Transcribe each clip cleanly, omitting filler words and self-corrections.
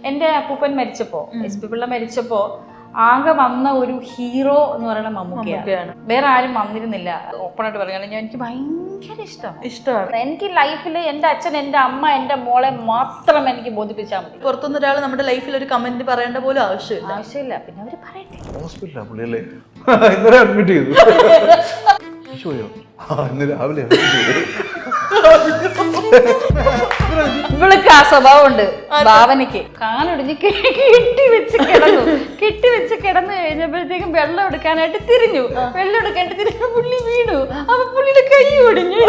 എൻ്റെ അപ്പൂപ്പൻ മരിച്ചപ്പോ SP പിള്ള മരിച്ചപ്പോ ആകെ വന്ന ഒരു ഹീറോ എന്ന് പറയുന്ന മമ്മൂക്കയാണ്. വേറെ ആരും വന്നിരുന്നില്ല. ഓപ്പണായിട്ട് പറയുകയാണെങ്കിൽ എനിക്ക് ഭയങ്കര ഇഷ്ടമാണ്. എനിക്ക് ലൈഫിൽ എൻ്റെ അച്ഛൻ, എൻ്റെ അമ്മ, എൻ്റെ മോളെ മാത്രം എനിക്ക് ബോധിപ്പിച്ചാൽ മതി. പുറത്തുനിന്ന് ഒരാൾ നമ്മുടെ ലൈഫിൽ ഒരു കമന്റ് പറയേണ്ട പോലും ആവശ്യമില്ല. പിന്നെ അവര് പറയട്ടെ. അഡ്മിറ്റ് ചെയ്തു രാവിലെ ഇവൾക്ക് ആ സ്വഭാവം ഉണ്ട്. ഭാവനയ്ക്ക് കാലൊടിഞ്ഞ് കെട്ടി വെച്ച് കിടന്നു കഴിഞ്ഞപ്പോഴത്തേക്കും വെള്ളം എടുക്കാനായിട്ട് തിരിഞ്ഞു. വെള്ളം എടുക്കാനായിട്ട് തിരിഞ്ഞ പുള്ളി വീണു. അപ്പൊ പുള്ളിയുടെ കൈ ഒടിഞ്ഞു.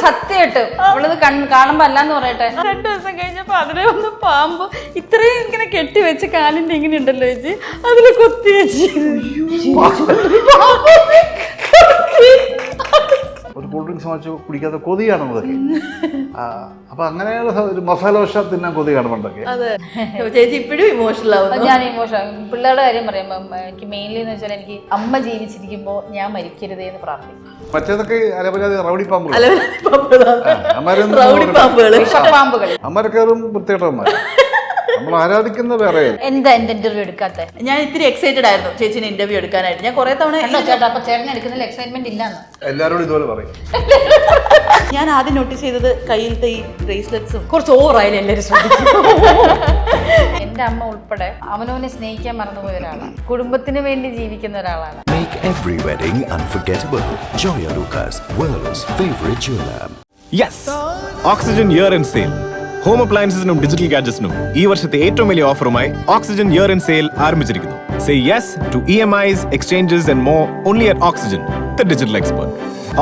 സത്യമായിട്ട് അവളത് കാണുമ്പോ അല്ലാന്ന് പറയട്ടെ. 2 ദിവസം കഴിഞ്ഞപ്പോ അതിലെ ഒന്ന് പാമ്പ് ഇത്രയും ഇങ്ങനെ കെട്ടിവെച്ച് കാലിന്റെ ഇങ്ങനെ ഉണ്ടല്ലോ ചേച്ചി, അതില് കൊത്തി വെച്ച് ഒരു കൂൾ ഡ്രിങ്ക്സ് വാങ്ങിച്ച് കുടിക്കാത്ത കൊതിയാണ് അതൊക്കെ. അപ്പൊ അങ്ങനെയുള്ള ഒരു മസാല വശ തിന്നാൻ കൊതിയാണ് പണ്ടൊക്കെ. ചേച്ചി ഇപ്പോഴും ഇമോഷണൽ ആവുന്നു. ഞാൻ ഇമോഷണൽ. പിള്ളേരുടെ കാര്യം പറയുമ്പോ എനിക്ക് മെയിൻലി എന്ന് വെച്ചാൽ എനിക്ക് അമ്മ ജീവിച്ചിരിക്കുമ്പോ ഞാൻ മരിക്കരുതേ എന്ന് പ്രാർത്ഥിക്കും. മറ്റേതൊക്കെ അലപരാതി റൗഡി പാമ്പുകൾ, അമ്മരൊക്കെ വൃത്തികെട്ടവന്മാർ. നമ്മൾ ആരാധിക്കുന്ന വേറെ. എന്താ എന്റെ ഇന്റർവ്യൂ എടുക്കാത്ത? ഞാൻ ഇത്തിരി എക്സൈറ്റഡ് ആയിരുന്നു ചേച്ചിനെ ഇന്റർവ്യൂ എടുക്കാനായിട്ട്. ഞാൻ കുറെ തവണ ചേട്ടാ അപ്പൊ ചേട്ടൻ എടുക്കുന്നതിൽ എക്സൈറ്റ്മെന്റ് ഇല്ലാന്ന് എല്ലാരോടും ഇതുപോലെ പറയും. ഞാൻ ആദ്യം നോട്ടീസ് ചെയ്തത് കയ്യിലത്തെ ഈ ബ്രേസ്ലെറ്റ്സും കുറച്ച് ഓവറായാലും എല്ലാവരും ശ്രദ്ധിക്കും. എന്റെ അമ്മ ഉൾപ്പെടെ അവനവനെ സ്നേഹിക്കാൻ മറന്നുപോയ ഒരാളാണ്. കുടുംബത്തിന് വേണ്ടി ജീവിക്കുന്ന ഒരാളാണ്. Make every wedding unforgettable. Joya Lucas, world's favorite jeweler. Yes, Oxygen year-end sale. Home അപ്ലയൻസിനും ഡിജിറ്റൽ ഗാഡ്ജറ്റ്സിനും ഈ വർഷത്തെ ഏറ്റവും വലിയ ഓഫറുമായി ഓക്സിജൻ ഇയർ എൻഡ് സെയിൽ ആരംഭിച്ചിരിക്കുന്നു. Say yes to EMIs, exchanges and more only at Oxygen, the digital expert.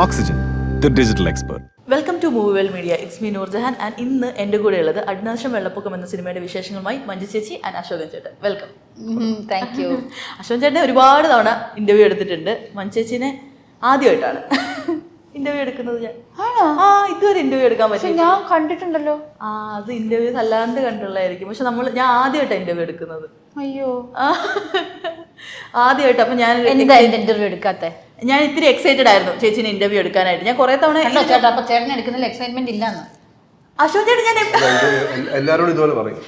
Oxygen, the digital expert. Welcome to movie well media. It's me Noorjahan and ഇന്ന് എൻ്റെ കൂടെ ഉള്ളത് അടിനാശം വെള്ളപ്പൊക്കം എന്ന സിനിമയുടെ വിശേഷങ്ങളുമായി മഞ്ജു ചേച്ചി ആൻഡ് അശോകൻ ചേട്ടൻ. വെൽക്കം. Thank you. അശോകൻ ചേട്ടനെ ഒരുപാട് തവണ ഇന്റർവ്യൂ എടുത്തിട്ടുണ്ട്. മഞ്ജു ചേച്ചിനെ ആദ്യമായിട്ടാണ് ഇന്റർവ്യൂ എടുക്കുന്നത് ഞാൻ. ഇതുവരെ ഇന്റർവ്യൂ എടുക്കാൻ പറ്റും. ഞാൻ കണ്ടിട്ടുണ്ടല്ലോ. അത് ഇന്റർവ്യൂ അല്ലാണ്ട് കണ്ടുള്ളതായിരിക്കും. പക്ഷെ ഞാൻ ആദ്യമായിട്ടാണ് ഇന്റർവ്യൂ എടുക്കുന്നത്. അയ്യോ, ആദ്യമായിട്ട്. അപ്പൊ ഞാൻ എന്താ ഇന്റർവ്യൂ എടുക്കാത്ത? ഞാൻ ഇത്തിരി എക്സൈറ്റഡ് ആയിരുന്നു ചേച്ചിനെ ഇന്റർവ്യൂ എടുക്കാനായിട്ട്. ഞാൻ കുറെ തവണ ചേട്ടാ അപ്പൊ ചേട്ടൻ എടുക്കുന്നതിൽ എക്സൈറ്റ്മെന്റ് ഇല്ലാന്ന് അശോകൻ ചേട്ടൻ ഞാൻ എല്ലാരോടും ഇതുപോലെ പറയും.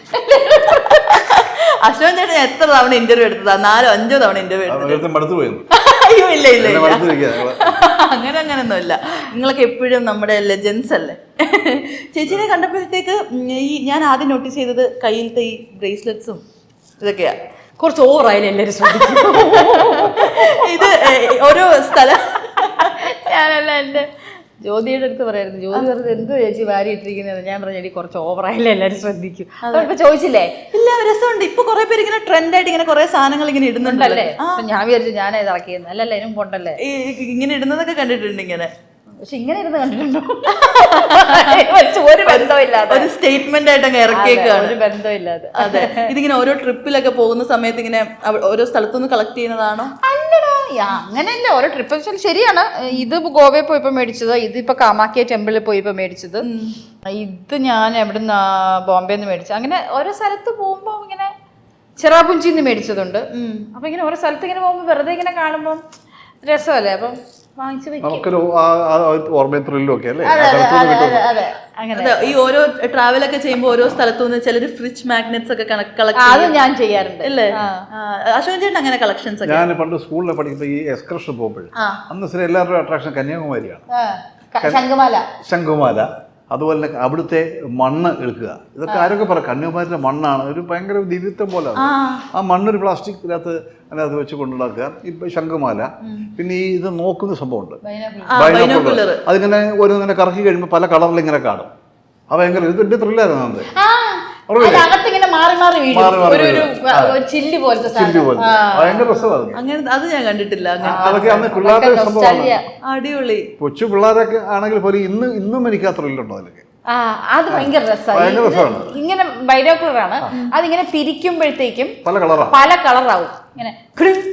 അശോകൻ ചേട്ടൻ ഞാൻ എത്ര തവണ ഇന്റർവ്യൂ എടുത്തതാ? 4-5 തവണ ഇന്റർവ്യൂ എടുത്തു. അയ്യോ ഇല്ല ഇല്ല അങ്ങനെയൊന്നും ഇല്ല. നിങ്ങളൊക്കെ എപ്പോഴും നമ്മുടെ ലെജൻസ് അല്ലേ. ചേച്ചിനെ കണ്ടപ്പോഴത്തേക്ക് ഞാൻ ആദ്യം നോട്ടീസ് ചെയ്തത് കയ്യിലത്തെ ഈ ബ്രേസ്ലെറ്റ്സും ഇതൊക്കെയാ. കുറച്ച് ഓവറായാലും എല്ലാവരും ശ്രദ്ധിക്കും. ഇത് ഓരോ സ്ഥലം ഞാനല്ല എൻ്റെ ജ്യോതിയുടെ അടുത്ത് പറയായിരുന്നു. ജ്യോതി പറഞ്ഞത് എന്ത് ചേച്ചി വാരി ഇട്ടിരിക്കുന്നത്? ഞാൻ പറഞ്ഞു കുറച്ച് ഓവറായാലും എല്ലാവരും ശ്രദ്ധിക്കും. ഇപ്പൊ ചോദിച്ചില്ലേ? ഇല്ല, രസമുണ്ട്. ഇപ്പൊ കുറെ പേര് ഇങ്ങനെ ട്രെൻഡായിട്ട് ഇങ്ങനെ കുറെ സാധനങ്ങൾ ഇങ്ങനെ ഇടുന്നുണ്ടല്ലേ. ഞാൻ വിചാരിച്ചു ഞാൻ ഇത് ഇറക്കിയെന്ന്. അല്ലല്ല, ഇതിനും കൊണ്ടല്ലേ ഇങ്ങനെ ഇടുന്നതൊക്കെ കണ്ടിട്ടുണ്ട് ഇങ്ങനെ. പക്ഷെ ഇങ്ങനെ ഇരുന്ന് കണ്ടിട്ടുണ്ടോ? ഒരു ബന്ധമില്ലാതെ ഒരു സ്റ്റേറ്റ്മെന്റ് ആയിട്ട് അങ്ങ് ഇറക്കിയേക്കാണ്. ഒരു ബന്ധമില്ലാതെ. അതെ. ഇതിങ്ങനെ ഓരോ ട്രിപ്പിലൊക്കെ പോകുന്ന സമയത്ത് ഇങ്ങനെ ഓരോ സ്ഥലത്തുനിന്ന് കളക്ട് ചെയ്യുന്നതാണോ? അല്ലടാ, അങ്ങനെയല്ല. ഓരോ ട്രിപ്പ് ശരിയാണ്. ഇത് ഗോവയിൽ പോയപ്പോ മേടിച്ചത്, ഇതിപ്പോ കാമാക്കിയ ടെമ്പിളിൽ പോയപ്പോ മേടിച്ചത്, ഇത് ഞാൻ എവിടുന്ന് ബോംബെന്ന് മേടിച്ചത്. അങ്ങനെ ഓരോ സ്ഥലത്ത് പോകുമ്പോ ഇങ്ങനെ ചിറാപുഞ്ചിന്ന് മേടിച്ചതുണ്ട്. അപ്പൊ ഇങ്ങനെ ഓരോ സ്ഥലത്ത് ഇങ്ങനെ പോകുമ്പോ വെറുതെ ഇങ്ങനെ കാണുമ്പോ രസമല്ലേ. അപ്പം ഈ ഓരോ ട്രാവലൊക്കെ ചെയ്യുമ്പോ ഓരോ സ്ഥലത്തുനിന്ന് ചിലര് ഫ്രിഡ്ജ് മാഗ്നറ്റ്സ് ഒക്കെ കളക്ട് ഞാൻ ചെയ്യാറുണ്ട് അല്ലേ? അശോകൻ ചേട്ടൻ അങ്ങനെ കളക്ഷൻസ് ഒക്കെ. ഞാൻ പണ്ട് സ്കൂളിൽ പഠിക്കുമ്പോ ഈ എക്സ്കർഷൻ പോകുമ്പോൾ അന്ന് എല്ലാവരുടെ അട്രാക്ഷൻ കന്യാകുമാരിയാണ്. ശംഖുമാല, അതുപോലെ തന്നെ അവിടുത്തെ മണ്ണ് എടുക്കുക. ഇതൊക്കെ ആരൊക്കെ പറയാം കന്യാകുമാരിയുടെ മണ്ണാണ്, ഒരു ഭയങ്കര ദിവ്യത്വം പോലെ. ആ മണ്ണൊരു പ്ലാസ്റ്റിക്കിനകത്ത് അതിനകത്ത് വെച്ച് കൊണ്ടുനടക്കുക. ഇപ്പൊ ശംഖുമാല, പിന്നെ ഈ ഇത് നോക്കുന്ന സംഭവമുണ്ട് ബൈനോക്കുലർ. അതിങ്ങനെ ഓരോന്നിങ്ങനെ കറക്കി കഴിയുമ്പോൾ പല കളറിൽ ഇങ്ങനെ കാണും. അത് ഭയങ്കര ഇതിന്റെ ത്രില്ലായിരുന്നു. അത് ഭയങ്കര രസമാണ്. അങ്ങനെ അത് ഞാൻ കണ്ടിട്ടില്ല. അതൊക്കെ അന്ന് പിള്ളേരുടെ സംഭവമാണ്. അടിപൊളി. കൊച്ചു പിള്ളേരൊക്കെ ആണെങ്കിൽ പോലും ഇന്നും എനിക്ക് ആ ത്രില്ലുണ്ടോ അതിലൊക്കെ. അത് ഭയങ്കര രസമാണ്. ഇങ്ങനെ ബൈനോക്കുലറാണ്. അതിങ്ങനെ തിരിക്കുമ്പോഴത്തേക്കും പല കളറാവും. ഇങ്ങനെ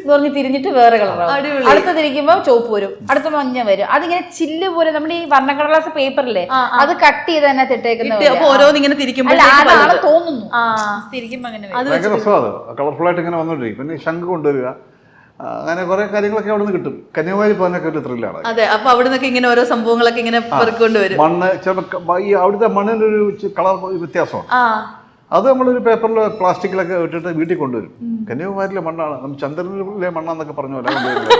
പറഞ്ഞ് തിരിഞ്ഞിട്ട് വേറെ കളറാവും. അടുത്ത് തിരിക്കുമ്പോ ചുവപ്പ് വരും, അടുത്ത മഞ്ഞ വരും. അതിങ്ങനെ ചില്ല് പോലെ നമ്മുടെ ഈ വർണ്ണക്കടലാസ് പേപ്പറില്ലേ, അത് കട്ട് ചെയ്ത് തന്നെ ഇട്ടേക്കുന്ന ഓരോന്നിങ്ങനെ തിരിക്കുമ്പോൾ തോന്നുന്നു. തിരിക്കുമ്പോ അങ്ങനെ കളർഫുൾ ആയിട്ട് ഇങ്ങനെ വന്നോണ്ടിരിക്കും. പിന്നെ ശംഖ് കൊണ്ടുവരിക, അങ്ങനെ കുറെ കാര്യങ്ങളൊക്കെ അവിടെ നിന്ന് കിട്ടും. കന്യാകുമാരി പോകാനൊക്കെ ഒരു ത്രില്ലാണ്. അതെ, അപ്പൊ അവിടെ നിന്നൊക്കെ ഇങ്ങനെ ഓരോ സംഭവങ്ങളൊക്കെ ഇങ്ങനെ പെറുക്കൊണ്ട് വരും. മണ്ണ് ചിലപ്പോൾ ഈ അവിടുത്തെ മണ്ണിൻ്റെ ഒരു കളർ വ്യത്യാസമാണ്. അത് നമ്മളൊരു പേപ്പറിൽ പ്ലാസ്റ്റിക്കിലൊക്കെ ഇട്ടിട്ട് വീട്ടിൽ കൊണ്ടുവരും. കന്യാകുമാരിയിലെ മണ്ണാണ്, നമ്മൾ ചന്ദ്രനിലെ മണ്ണാന്നൊക്കെ പറഞ്ഞു പോലെ കൊണ്ടുവരുന്നത്.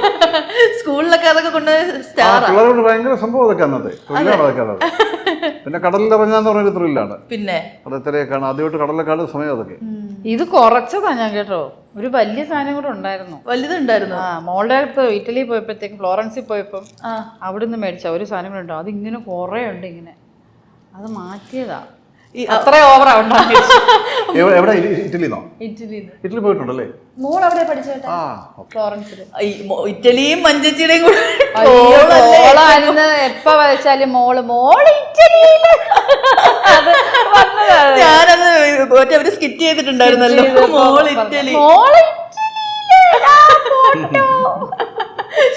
സ്കൂളിലൊക്കെ അതൊക്കെ കൊണ്ട് സ്റ്റാർ പിള്ളേരോട് ഭയങ്കര സംഭവം അതൊക്കെ അന്നത്തെ ത്രില്ലാണ് അതൊക്കെ. അതെ, പിന്നെ കടലിൽ ഇറങ്ങാന്ന് പറഞ്ഞൊരു ത്രില്ലാണ്. പിന്നെ കടത്തിലേക്കാണ് ആദ്യമായിട്ട് കടലിലേക്കാണ് സമയം അതൊക്കെ. ഇത് കുറച്ചതാ ഞാൻ കേട്ടോ, ഒരു വലിയ സാധനം കൂടെ ഉണ്ടായിരുന്നു. വലുതുണ്ടായിരുന്നു. മോളുടെ അടുത്ത് ഇറ്റലി പോയപ്പോഴത്തേക്കും ഫ്ലോറൻസിൽ പോയപ്പം അവിടുന്ന് മേടിച്ച ഒരു സാധനം കൂടെ ഉണ്ടോ, അതിങ്ങനെ കുറേ ഉണ്ട് ഇങ്ങനെ, അത് മാറ്റിയതാ. അത്ര ഓവറാ ഉണ്ടാക്കി. എവിടെ? ഇറ്റലിന്നോ? ഇറ്റലി പോയിട്ടുണ്ടല്ലേ? മോൾ അവിടെ പഠിച്ചേട്ടാ ഫ്ലോറൻസിൽ. ഇറ്റലിയും മഞ്ചേച്ചിയുടെയും കൂടെ മോളായിരുന്നു. എപ്പ വെച്ചാലും മോള് ഇറ്റലിയില്. ഞാനത് അവര് സ്കിറ്റ് ചെയ്തിട്ടുണ്ടായിരുന്നല്ലോ, മോള് ഇറ്റലി.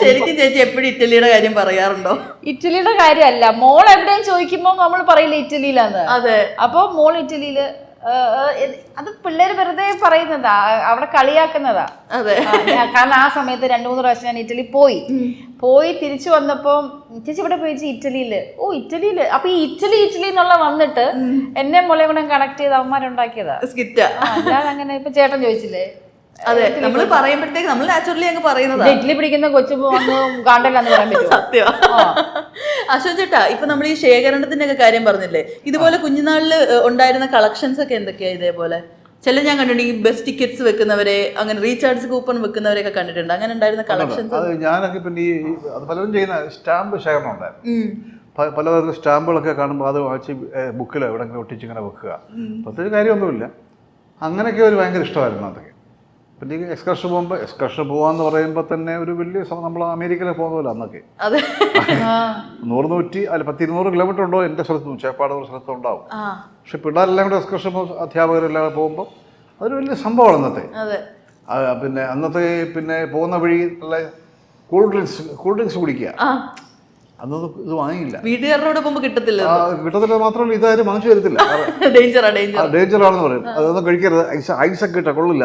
ശരിക്കും ചേച്ചി എപ്പോഴും ഇറ്റലിയുടെ കാര്യം പറയാറുണ്ടോ? ഇറ്റലിയുടെ കാര്യമല്ല, മോൾ എവിടെയും ചോദിക്കുമ്പോ നമ്മൾ പറയില്ല ഇറ്റലിയിലാന്ന്. അതെ, അപ്പൊ മോൾ ഇറ്റലിയില്, അത് പിള്ളേര് വെറുതെ പറയുന്നതാ, അവിടെ കളിയാക്കുന്നതാ. അതെ, കാരണം ആ സമയത്ത് 2-3 പ്രാവശ്യം ഞാൻ ഇറ്റലി പോയി തിരിച്ചു വന്നപ്പോ ചേച്ചി ഇവിടെ പോയിച്ച് ഇറ്റലിയില്. ഓ ഇറ്റലിയില്, അപ്പൊ ഈ ഇറ്റലി എന്നുള്ള വന്നിട്ട് എന്നെ മോളെ കൂടെ കണക്ട് ചെയ്ത് അവന്മാരുണ്ടാക്കിയതാ സ്കിറ്റാ. അല്ലാതെ അങ്ങനെ ഇപ്പൊ ചേട്ടൻ ചോദിച്ചില്ലേ? അതെ, നമ്മൾ പറയുമ്പോഴത്തേക്ക് നമ്മൾ നാച്ചുറലി അങ്ങ് പറയുന്നത്. ഇഡ്ഡലി പിടിക്കുന്ന കൊച്ചു കാണ്ടല്ലാന്ന് പറയാൻ പറ്റും. സത്യം. അശോക് ചേട്ടാ, ഇപ്പൊ നമ്മൾ ഈ ശേഖരണത്തിന്റെ ഒക്കെ കാര്യം പറഞ്ഞില്ലേ, ഇതുപോലെ കുഞ്ഞുനാളില് ഉണ്ടായിരുന്ന കളക്ഷൻസ് ഒക്കെ എന്തൊക്കെയാ? ഇതേപോലെ ചില ഞാൻ കണ്ടിട്ടുണ്ട്, ഈ ബസ് ടിക്കറ്റ്സ് വെക്കുന്നവരെ, അങ്ങനെ റീചാർജ് കൂപ്പൺ വെക്കുന്നവരെയൊക്കെ കണ്ടിട്ടുണ്ട്. അങ്ങനെ ഉണ്ടായിരുന്ന കളക്ഷൻസ് ഞാനൊക്കെ പിന്നെ ഈ അത് പലരും ചെയ്യുന്ന സ്റ്റാമ്പ് ശേഖരണം ഉണ്ടായിരുന്നു. പലതരം സ്റ്റാമ്പുകളൊക്കെ കാണുമ്പോൾ അത് വായിച്ച് ബുക്കിലോ എവിടെയെങ്കിലും ഒട്ടിച്ച് ഇങ്ങനെ വെക്കുക. പ്രത്യേകിച്ച് കാര്യമൊന്നുമില്ല, അങ്ങനെയൊക്കെ ഒരു ഭയങ്കര ഇഷ്ടമായിരുന്നു അതൊക്കെ. പിന്നെ ഈ എക്സ്കർഷൻ പോകാന്ന് പറയുമ്പോൾ തന്നെ ഒരു വലിയ നമ്മൾ അമേരിക്കയിലെ പോകുന്ന പോലെ അന്നൊക്കെ. 100-100 അല്ല 10-200 കിലോമീറ്റർ ഉണ്ടോ എൻ്റെ സ്ഥലത്തും, ചേപ്പാട് സ്ഥലത്തും ഉണ്ടാവും. പക്ഷെ പിള്ളേരെല്ലാം കൂടെ എക്സ്കർഷൻ അധ്യാപകരെല്ലാം പോകുമ്പോൾ അതൊരു വലിയ സംഭവമാണ് അന്നത്തെ. പിന്നെ അന്നത്തെ പിന്നെ പോകുന്ന വഴി നല്ല കൂൾ ഡ്രിങ്ക്സ് കുടിക്കുക. അന്നൊന്നും ഇത് വാങ്ങിയില്ല, വീട്ടുകാരോട് പോകുമ്പോൾ കിട്ടത്തില്ല. മാത്രമല്ല ഇതാരും വാങ്ങിച്ചു തരത്തില്ല, ഡേഞ്ചറാണെന്ന് പറയും. അതൊന്നും കഴിക്കരുത്, ഐസൊക്കെ ഇട്ടാ കൊള്ളില്ല.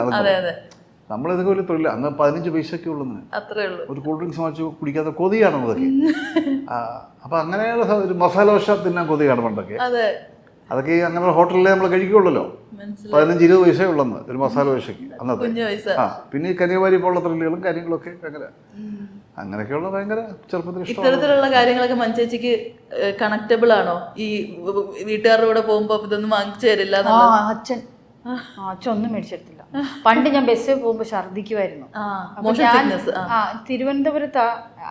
നമ്മളിതൊക്കെ വലിയ തൊഴില്ല. അന്ന് 15 പൈസയൊക്കെ ഉള്ളു ഒരു കൂൾ ഡ്രിങ്ക്സ് വാങ്ങിച്ച് കുടിക്കാത്ത കൊതിയാണ് അതൊക്കെ. അപ്പൊ അങ്ങനെയുള്ള ഒരു മസാല ദോശ തിന്നാൻ കൊതിയാണ് പണ്ടൊക്കെ. അതൊക്കെ അങ്ങനെ ഹോട്ടലിൽ നമ്മൾ കഴിക്കുള്ളല്ലോ. 15-20 പൈസ ഉള്ളെന്ന് ഒരു മസാല ദോശയ്ക്ക് അന്നത്തെ. പിന്നെ ഈ കന്യാകുമാരി പോലുള്ള ത്രില്ലുകളും കാര്യങ്ങളൊക്കെ അങ്ങനെ അങ്ങനെയൊക്കെയുള്ള ഭയങ്കര ചെറുപ്പത്തിൽ ഇഷ്ടം. ഇത്തരത്തിലുള്ള കാര്യങ്ങളൊക്കെ മഞ്ചേച്ചിക്ക് കണക്റ്റബിൾ ആണോ? ഈ വീട്ടുകാരുടെ കൂടെ പോകുമ്പോ ഇതൊന്നും വാങ്ങിച്ചു തരില്ല? അച്ഛൻ ഒന്നും മേടിച്ചെടുത്തില്ല. പണ്ട് ഞാൻ ബസ്സിൽ പോകുമ്പോ ഛർദിക്കുമായിരുന്നു. തിരുവനന്തപുരത്ത്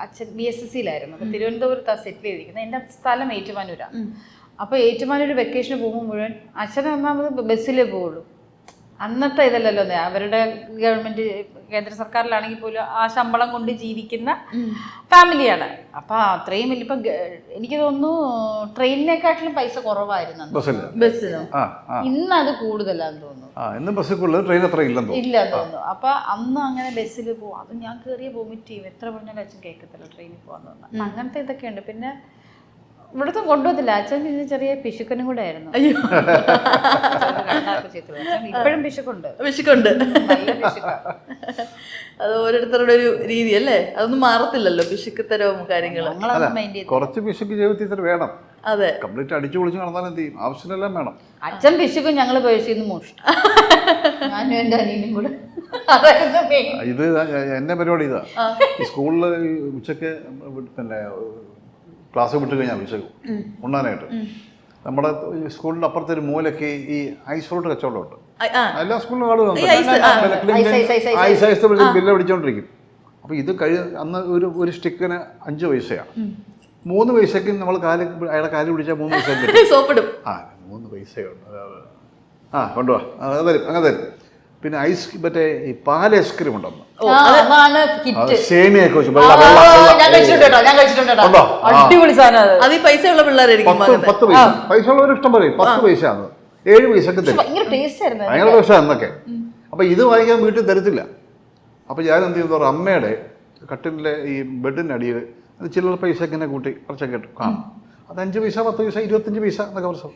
അച്ഛൻ BSSCയിലായിരുന്നു. അപ്പൊ തിരുവനന്തപുരത്താ സെറ്റിൽ ചെയ്തിരിക്കുന്നത്. എന്റെ സ്ഥലം ഏറ്റുമാനൂരാ. അപ്പൊ ഏറ്റുമാനൂർ വെക്കേഷന് പോകുമ്പോൾ മുഴുവൻ അച്ഛനെ ഒന്നാമത് ബസ്സിലേ പോവുള്ളൂ. അന്നത്തെ ഇതല്ലല്ലോ, അവരുടെ ഗവൺമെന്റ് കേന്ദ്ര സർക്കാരിലാണെങ്കിൽ പോലും ആ ശമ്പളം കൊണ്ട് ജീവിക്കുന്ന ഫാമിലിയാണ്. അപ്പൊ അത്രയും വലിയ, ഇപ്പൊ എനിക്ക് തോന്നുന്നു ട്രെയിനിനെക്കാട്ടിലും പൈസ കുറവായിരുന്നു ബസ്സിന്. ഇന്ന് അത് കൂടുതലാന്ന് തോന്നുന്നു, ഇല്ല തോന്നുന്നു. അപ്പൊ അന്ന് അങ്ങനെ ബസ്സിൽ പോകും. അത് ഞാൻ കയറിയ വോമിറ്റ് ചെയ്യും, എത്ര പറഞ്ഞാലും അച്ഛൻ കേൾക്കത്തില്ല ട്രെയിനിൽ പോകാന്ന് പറഞ്ഞാൽ. അങ്ങനത്തെ ഇതൊക്കെ ഉണ്ട്. പിന്നെ ഇവിടുത്തെ കൊണ്ടുപോകത്തില്ല അച്ഛൻ. പിന്നെ ചെറിയ പിശുക്കനും കൂടെ ആയിരുന്നു. ഇപ്പോഴും പിശുക്കുണ്ട്. നല്ല പിശുക്ക. അത് ഓരോരുത്തരുടെ ഒരു രീതി അല്ലേ, അതൊന്നും മാറത്തില്ലല്ലോ, പിശുക്കത്തരവും കാര്യങ്ങളും. കുറച്ച് പിശുക്ക് ജീവിതത്തിൽ വേണം. അതെ, കംപ്ലീറ്റ് അടിച്ചു പൊളിച്ച് നടന്നാൽ എന്ത് ചെയ്യും? ആവശ്യമെല്ലാം വേണം. അച്ഛൻ പിശുക്കും, ഞങ്ങൾ പേഴ്സിന്ന് മോഷ്ടിച്ചു, ഞാനും എൻ്റെ അനിയനും കൂടെ. ഇത് എന്നെ പരിപാടി ഇതാ. സ്കൂളിൽ ഉച്ചക്ക് പിന്നെ ക്ലാസ് വിട്ട് കഴിഞ്ഞാൽ വിളിച്ചേക്കും ഉണ്ണാനായിട്ട്. നമ്മുടെ സ്കൂളിൻ്റെ അപ്പുറത്തെ ഒരു മൂലയ്ക്ക് ഈ ഐസ് ഫ്രൂട്ട് കച്ചവടമുണ്ട്. എല്ലാ സ്കൂളിലും ആളുകളുണ്ട്. ബില്ല് പിടിച്ചോണ്ടിരിക്കും. അപ്പോൾ ഇത് അന്ന് ഒരു സ്റ്റിക്കിന് 5 പൈസയാണ്. 3 പൈസയ്ക്ക് നമ്മൾ അയാളെ കാല് പിടിച്ചാൽ 3 പൈസ കിട്ടും. 3 പൈസയുണ്ട്. കൊണ്ടുപോവാ, അങ്ങനെ തരും. പിന്നെ മറ്റേ ഈ പാൽ ഐസ്ക്രീം ഉണ്ടെന്ന്, സേമിയൊക്കെ വെച്ച് അടിപൊളി സാധനം. അത് ഈ പൈസ ഉള്ള പിള്ളേരായിരിക്കും. 10 പൈസ പൈസ ഉള്ളവർ ഇഷ്ടം പറയും. 10 പൈസയാണ്, 7 പൈസക്ക് തരും. ഭയങ്കര പൈസ എന്നൊക്കെ. അപ്പൊ ഇത് വാങ്ങിക്കാൻ വീട്ടിൽ തരത്തില്ല. അപ്പൊ ഞാൻ എന്ത് ചെയ്യുന്ന അമ്മയുടെ കട്ടിലെ ഈ ബെഡിൻ്റെ അടിയിൽ അത് ചില്ലറ പൈസ ഇങ്ങനെ കൂട്ടി കുറച്ചൊക്കെ കാണും. അത് 5 പൈസ, 10 പൈസ, 25 പൈസ എന്നൊക്കെ പ്രശ്നം.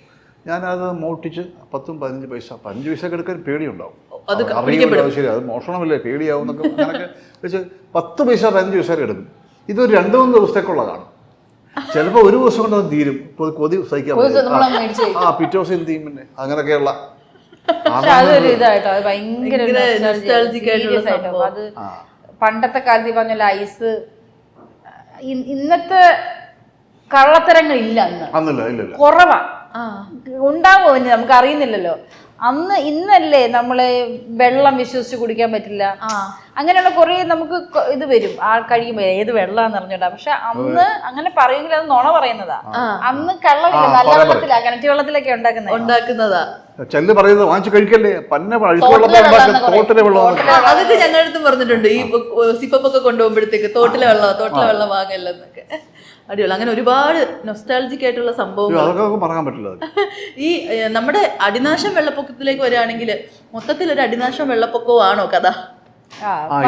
ഞാനത് മോട്ടിച്ച് 10-15 പൈസ, 15 പൈസ എടുക്കാൻ പേടിയുണ്ടാവും. അത് അറിയുമല്ലോ, ശരി, അത് മോഷണമല്ലേ, പേടിയാവും എന്നൊക്കെ അങ്ങനെയൊക്കെ വെച്ച് 10 പൈസ 15 പൈസ എടുക്കും. ഇതൊരു 2-3 ദിവസത്തേക്കുള്ള കാണും. ചിലപ്പോൾ ഒരു ദിവസം കൊണ്ട് അത് തീരും. കൊതി സഹിക്കാൻ പിറ്റേ ദിവസം എന്ത് ചെയ്യും പിന്നെ അങ്ങനെയൊക്കെയുള്ള അതൊരു ഇതായിട്ടോ, അത് ഭയങ്കര nostalgic ആയിട്ടുള്ള സംഭവം. അത് പണ്ടത്തെ കാലത്ത് പറഞ്ഞ ഐസ്, ഇന്നത്തെ കള്ളത്തരങ്ങളില്ല അന്ന്, കുറവാ. ഉണ്ടാവോ ഇനി നമുക്ക് അറിയുന്നില്ലല്ലോ. ഇന്നല്ലേ നമ്മള് വെള്ളം വിശ്വസിച്ച് കുടിക്കാൻ പറ്റില്ല, അങ്ങനെയുള്ള കുറെ നമുക്ക് ഇത് വരും. കഴിയുമ്പോ ഏത് വെള്ളാന്ന് അറിഞ്ഞോട്ടാ. പക്ഷെ അന്ന് അങ്ങനെ പറയുമെങ്കിൽ അത് നുണ പറയുന്നതാ. അന്ന് കള്ളമില്ല, നല്ല വെള്ളത്തിലാ, കിണറ്റി വെള്ളത്തിലൊക്കെ ഉണ്ടാക്കുന്നതാ. ചെല്ല് പറയുന്നത് വാങ്ങിച്ചു കഴിക്കല്ലേ, തോട്ടിലെ വെള്ളം. അതൊക്കെ ഞങ്ങളുടെ അടുത്ത് പറഞ്ഞിട്ടുണ്ട്. ഈ സിപ്പൊക്കെ കൊണ്ടുപോകുമ്പോഴത്തേക്ക് തോട്ടിലെ വെള്ളം വാങ്ങല്ലെന്നൊക്കെ. അടിപൊളി. അങ്ങനെ ഒരുപാട് നൊസ്റ്റാൾജിക് ആയിട്ടുള്ള സംഭവങ്ങൾ പറയാൻ പറ്റില്ല. ഈ നമ്മുടെ അടിനാശം വെള്ളപ്പൊക്കത്തിലേക്ക് വരികയാണെങ്കിൽ മൊത്തത്തിൽ ഒരു അടിനാശം വെള്ളപ്പൊക്കവും ആണോ കഥ?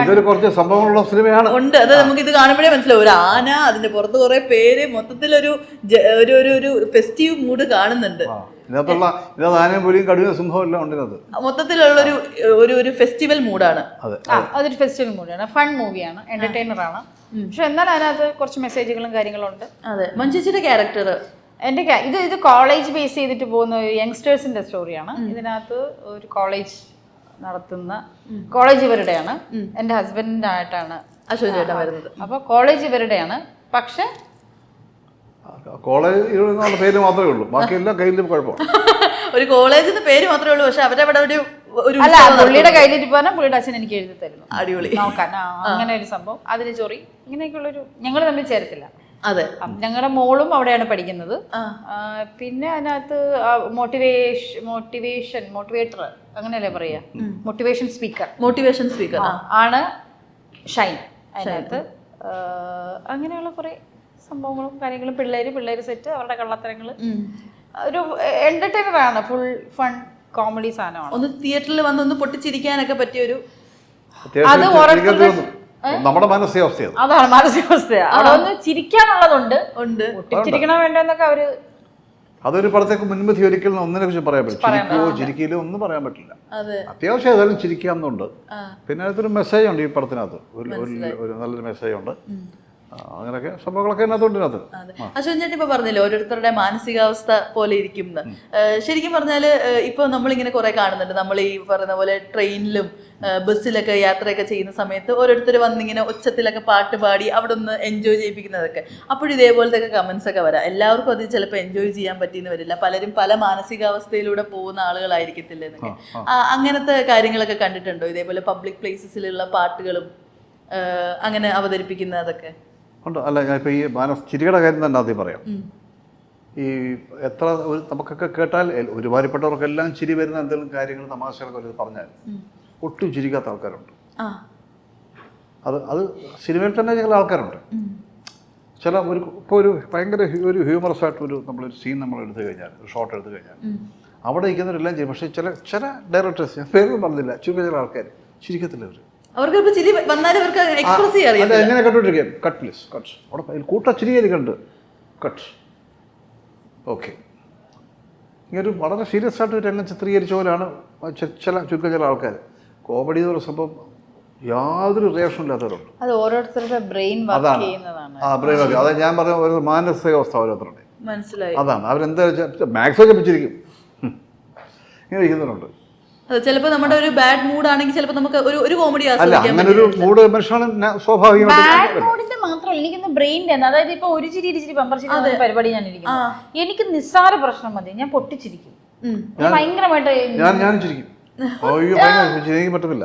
ഇതൊരു കുറച്ച് സംഭവങ്ങളുള്ള സിനിമയാണ്. ഉണ്ട്. അത് നമുക്ക് ഇത് കാണുമ്പോഴേ മനസ്സിലാവും. ഒരു ആന, അതിന്റെ പുറത്ത് കുറെ പേര്, മൊത്തത്തിലൊരു ഒരു ഫെസ്റ്റീവ് മൂഡ് കാണുന്നുണ്ട്. ആനയും പുലിയും കടുവ സിംഹവും എല്ലാം ഉണ്ട്. മൊത്തത്തിലുള്ളൊരു ഒരു ഫെസ്റ്റിവൽ മൂഡാണ്. അതൊരു ഫെസ്റ്റിവൽ മൂഡാണ്, ഫൺ മൂവിയാണ്, എന്റർടൈനർ ആണ്. പക്ഷെ എന്നാൽ അതിനകത്ത് കുറച്ച് മെസ്സേജുകളും കാര്യങ്ങളും ഉണ്ട്. അതെ. മഞ്ജുച്ചിയുടെ ക്യാരക്ടർ ഇത് കോളേജ് ബേസ് ചെയ്തിട്ട് പോകുന്ന ഒരു യങ്സ്റ്റേഴ്സിന്റെ സ്റ്റോറിയാണ്. ഇതിനകത്ത് ഒരു കോളേജ് നടത്തുന്ന, കോളേജ് ഇവരുടെയാണ്, എൻ്റെ ഹസ്ബൻഡിൻ്റെ ആയിട്ടാണ് അശോക് ചേട്ടൻ വരുന്നത്. അപ്പൊ കോളേജ് ഇവരുടെയാണ്. പക്ഷെ കോളേജ് പേര് മാത്രമേ ഉള്ളൂ, ബാക്കി എല്ലാം കയ്യിലും കുഴപ്പമാണ്. ഒരു കോളേജിന് പേര് മാത്രമേ ഉള്ളൂ, പക്ഷെ അവരവിടെ അല്ല, പുള്ളിയുടെ കയ്യിലിരിപ്പാണ് പുള്ളിയുടെ അച്ഛൻ എനിക്ക് എഴുതി തരുന്നു. അടിപൊളി നോക്കാൻ അങ്ങനെ ഒരു സംഭവം, അതിന് ചൊറി, ഇങ്ങനെയൊക്കെയുള്ളൊരു, ഞങ്ങൾ തമ്മിൽ ചേരത്തില്ല. അതെ. ഞങ്ങളുടെ മോളും അവിടെയാണ് പഠിക്കുന്നത്. പിന്നെ അതിനകത്ത് മോട്ടിവേറ്റർ അങ്ങനെയല്ലേ പറയാ, മോട്ടിവേഷൻ സ്പീക്കർ ആണ് ഷൈൻ. അതിനകത്ത് അങ്ങനെയുള്ള കുറെ സംഭവങ്ങളും കാര്യങ്ങളും, പിള്ളേര് സെറ്റ്, അവരുടെ കള്ളത്തരങ്ങള്, ഒരു എന്റർടൈനർ ആണ്, ഫുൾ ഫൺ കോമഡി സാധനമാണ്. ഒന്ന് തിയേറ്ററിൽ വന്നൊന്ന് പൊട്ടിച്ചിരിക്കാനൊക്കെ പറ്റിയൊരു, അത് നമ്മുടെ മാനസികാവസ്ഥയാണ്. അതാണ് മാനസികാവസ്ഥയാ. അവിടെ ഒന്ന് ചിരിക്കാനുള്ളതുണ്ട്, പൊട്ടിച്ചിരിക്കണോ വേണ്ടെന്നൊക്കെ അവര്, അതൊരു പടത്തേക്ക് മുൻപ് ഒരിക്കലും ഒന്നിനെ കുറിച്ച് പറയാൻ പറ്റില്ല. ചിരിക്കില്ലോ ഒന്നും പറയാൻ പറ്റില്ല. അത്യാവശ്യം ഏതായാലും ചിരിക്കാവുന്നുണ്ട്. പിന്നെ അതിനകത്തൊരു മെസ്സേജ് ഉണ്ട് ഈ പടത്തിനകത്ത്, ഒരു നല്ലൊരു മെസ്സേജ് ഉണ്ട്. അങ്ങനെയൊക്കെ സംഭവങ്ങളൊക്കെ അതിനകത്തുണ്ട്. അശോകൻ ചേട്ടൻ ഇപ്പൊ പറഞ്ഞില്ലേ ഓരോരുത്തരുടെ മാനസികാവസ്ഥ പോലെ ഇരിക്കും. ശരിക്കും പറഞ്ഞാല് ഇപ്പൊ നമ്മളിങ്ങനെ കുറെ കാണുന്നുണ്ട്. നമ്മൾ ഈ പറയുന്ന പോലെ ട്രെയിനിലും ബസ്സിലൊക്കെ യാത്രയൊക്കെ ചെയ്യുന്ന സമയത്ത് ഓരോരുത്തർ വന്നിങ്ങനെ ഒച്ചത്തിലൊക്കെ പാട്ട് പാടി അവിടെ ഒന്ന് എൻജോയ് ചെയ്യിപ്പിക്കുന്നതൊക്കെ. അപ്പോഴും ഇതേപോലത്തെ കമന്റ്സ് ഒക്കെ വരാം. എല്ലാവർക്കും അത് ചിലപ്പോൾ എൻജോയ് ചെയ്യാൻ പറ്റിയെന്ന് വരില്ല. പലരും പല മാനസികാവസ്ഥയിലൂടെ പോകുന്ന ആളുകളായിരിക്കത്തില്ല എന്നൊക്കെ. അങ്ങനത്തെ കാര്യങ്ങളൊക്കെ കണ്ടിട്ടുണ്ടോ? ഇതേപോലെ പബ്ലിക് പ്ലേസസിലുള്ള പാട്ടുകളും അങ്ങനെ അവതരിപ്പിക്കുന്നതൊക്കെ ഉണ്ട്. അല്ല, ഞാൻ ഇപ്പോൾ ഈ ചിരിയുടെ കാര്യം തന്നെ ആദ്യം പറയാം. ഈ എത്ര നമുക്കൊക്കെ കേട്ടാൽ ഒരുമാതിരിപ്പെട്ടവർക്കെല്ലാം ചിരി വരുന്ന എന്തെങ്കിലും കാര്യങ്ങൾ, തമാശകളൊക്കെ പറഞ്ഞാൽ ഒട്ടും ചിരിക്കാത്ത ആൾക്കാരുണ്ട്. അത് സിനിമയിൽ തന്നെ ചില ആൾക്കാരുണ്ട്. ചില ഇപ്പോൾ ഒരു ഭയങ്കര ഒരു ഹ്യൂമറസ് ആയിട്ടൊരു നമ്മളൊരു സീൻ നമ്മൾ എടുത്തു കഴിഞ്ഞാൽ, ഒരു ഷോട്ട് എടുത്തു കഴിഞ്ഞാൽ അവിടെ ഇരിക്കുന്നവരെല്ലാം ചെയ്യും. പക്ഷേ ചില ഡയറക്ടേഴ്സ്, ഞാൻ പേരൊന്നും പറഞ്ഞില്ല, ചുരുക്കം ചില ആൾക്കാർ ചിരിക്കത്തില്ല. എങ്ങനെ കണ്ടോണ്ടിരിക്കുക, കട്ട് പ്ലീസ്, കട്ട്, അവിടെ കൂട്ട ചിരിയിരിക്കുന്നുണ്ട്, കട്ട്, ഓക്കെ. ഇങ്ങനൊരു വളരെ സീരിയസ് ആയിട്ട് ഒരു രംഗം ചിത്രീകരിച്ച പോലെയാണ് ചുരുക്കം ചില ആൾക്കാർ. കോമഡി എന്ന് പറയുന്ന സംഭവം യാതൊരു റിയാക്ഷൻ ഇല്ലാത്തവരുണ്ട്. അത് ഓരോരുത്തരുടെ ബ്രെയിൻ വർക്ക് ചെയ്യുന്നതാണ്. ബ്രെയിൻ വർക്ക്, അതായത് ഞാൻ പറഞ്ഞ ഒരു മാനസികാവസ്ഥ ഓരോരുത്തരുടെ. മനസ്സിലായി. അതാണ് അവരെന്താ മാക്സിമം ജപിച്ചിരിക്കും, ഇങ്ങനെ ഇരിക്കുന്നവരുണ്ട്. ചിലപ്പോൾ നമ്മുടെ ഒരു ബാഡ് മൂഡ് ആണെങ്കിൽ ചിലപ്പോൾ നമുക്ക് ഒരു കോമഡി അങ്ങനെ ഒരു മൂഡ് മനുഷ്യനാണ് സ്വാഭാവികമായിട്ട്. മാത്രമല്ല എനിക്കൊന്ന് ബ്രെയിൻ്റെ, അതായത് ഇപ്പൊ ഒരു ചിരി ഇരിച്ചിരി പമ്പർച്ചിരി പരിപാടി ഞാൻ ഇരിക്കുന്നു, എനിക്ക് നിസ്സാര പ്രശ്നം മതി, ഞാൻ പൊട്ടിച്ചിരിക്കും ഭയങ്കരമായിട്ട്. ഞാൻ ചിരിക്കും,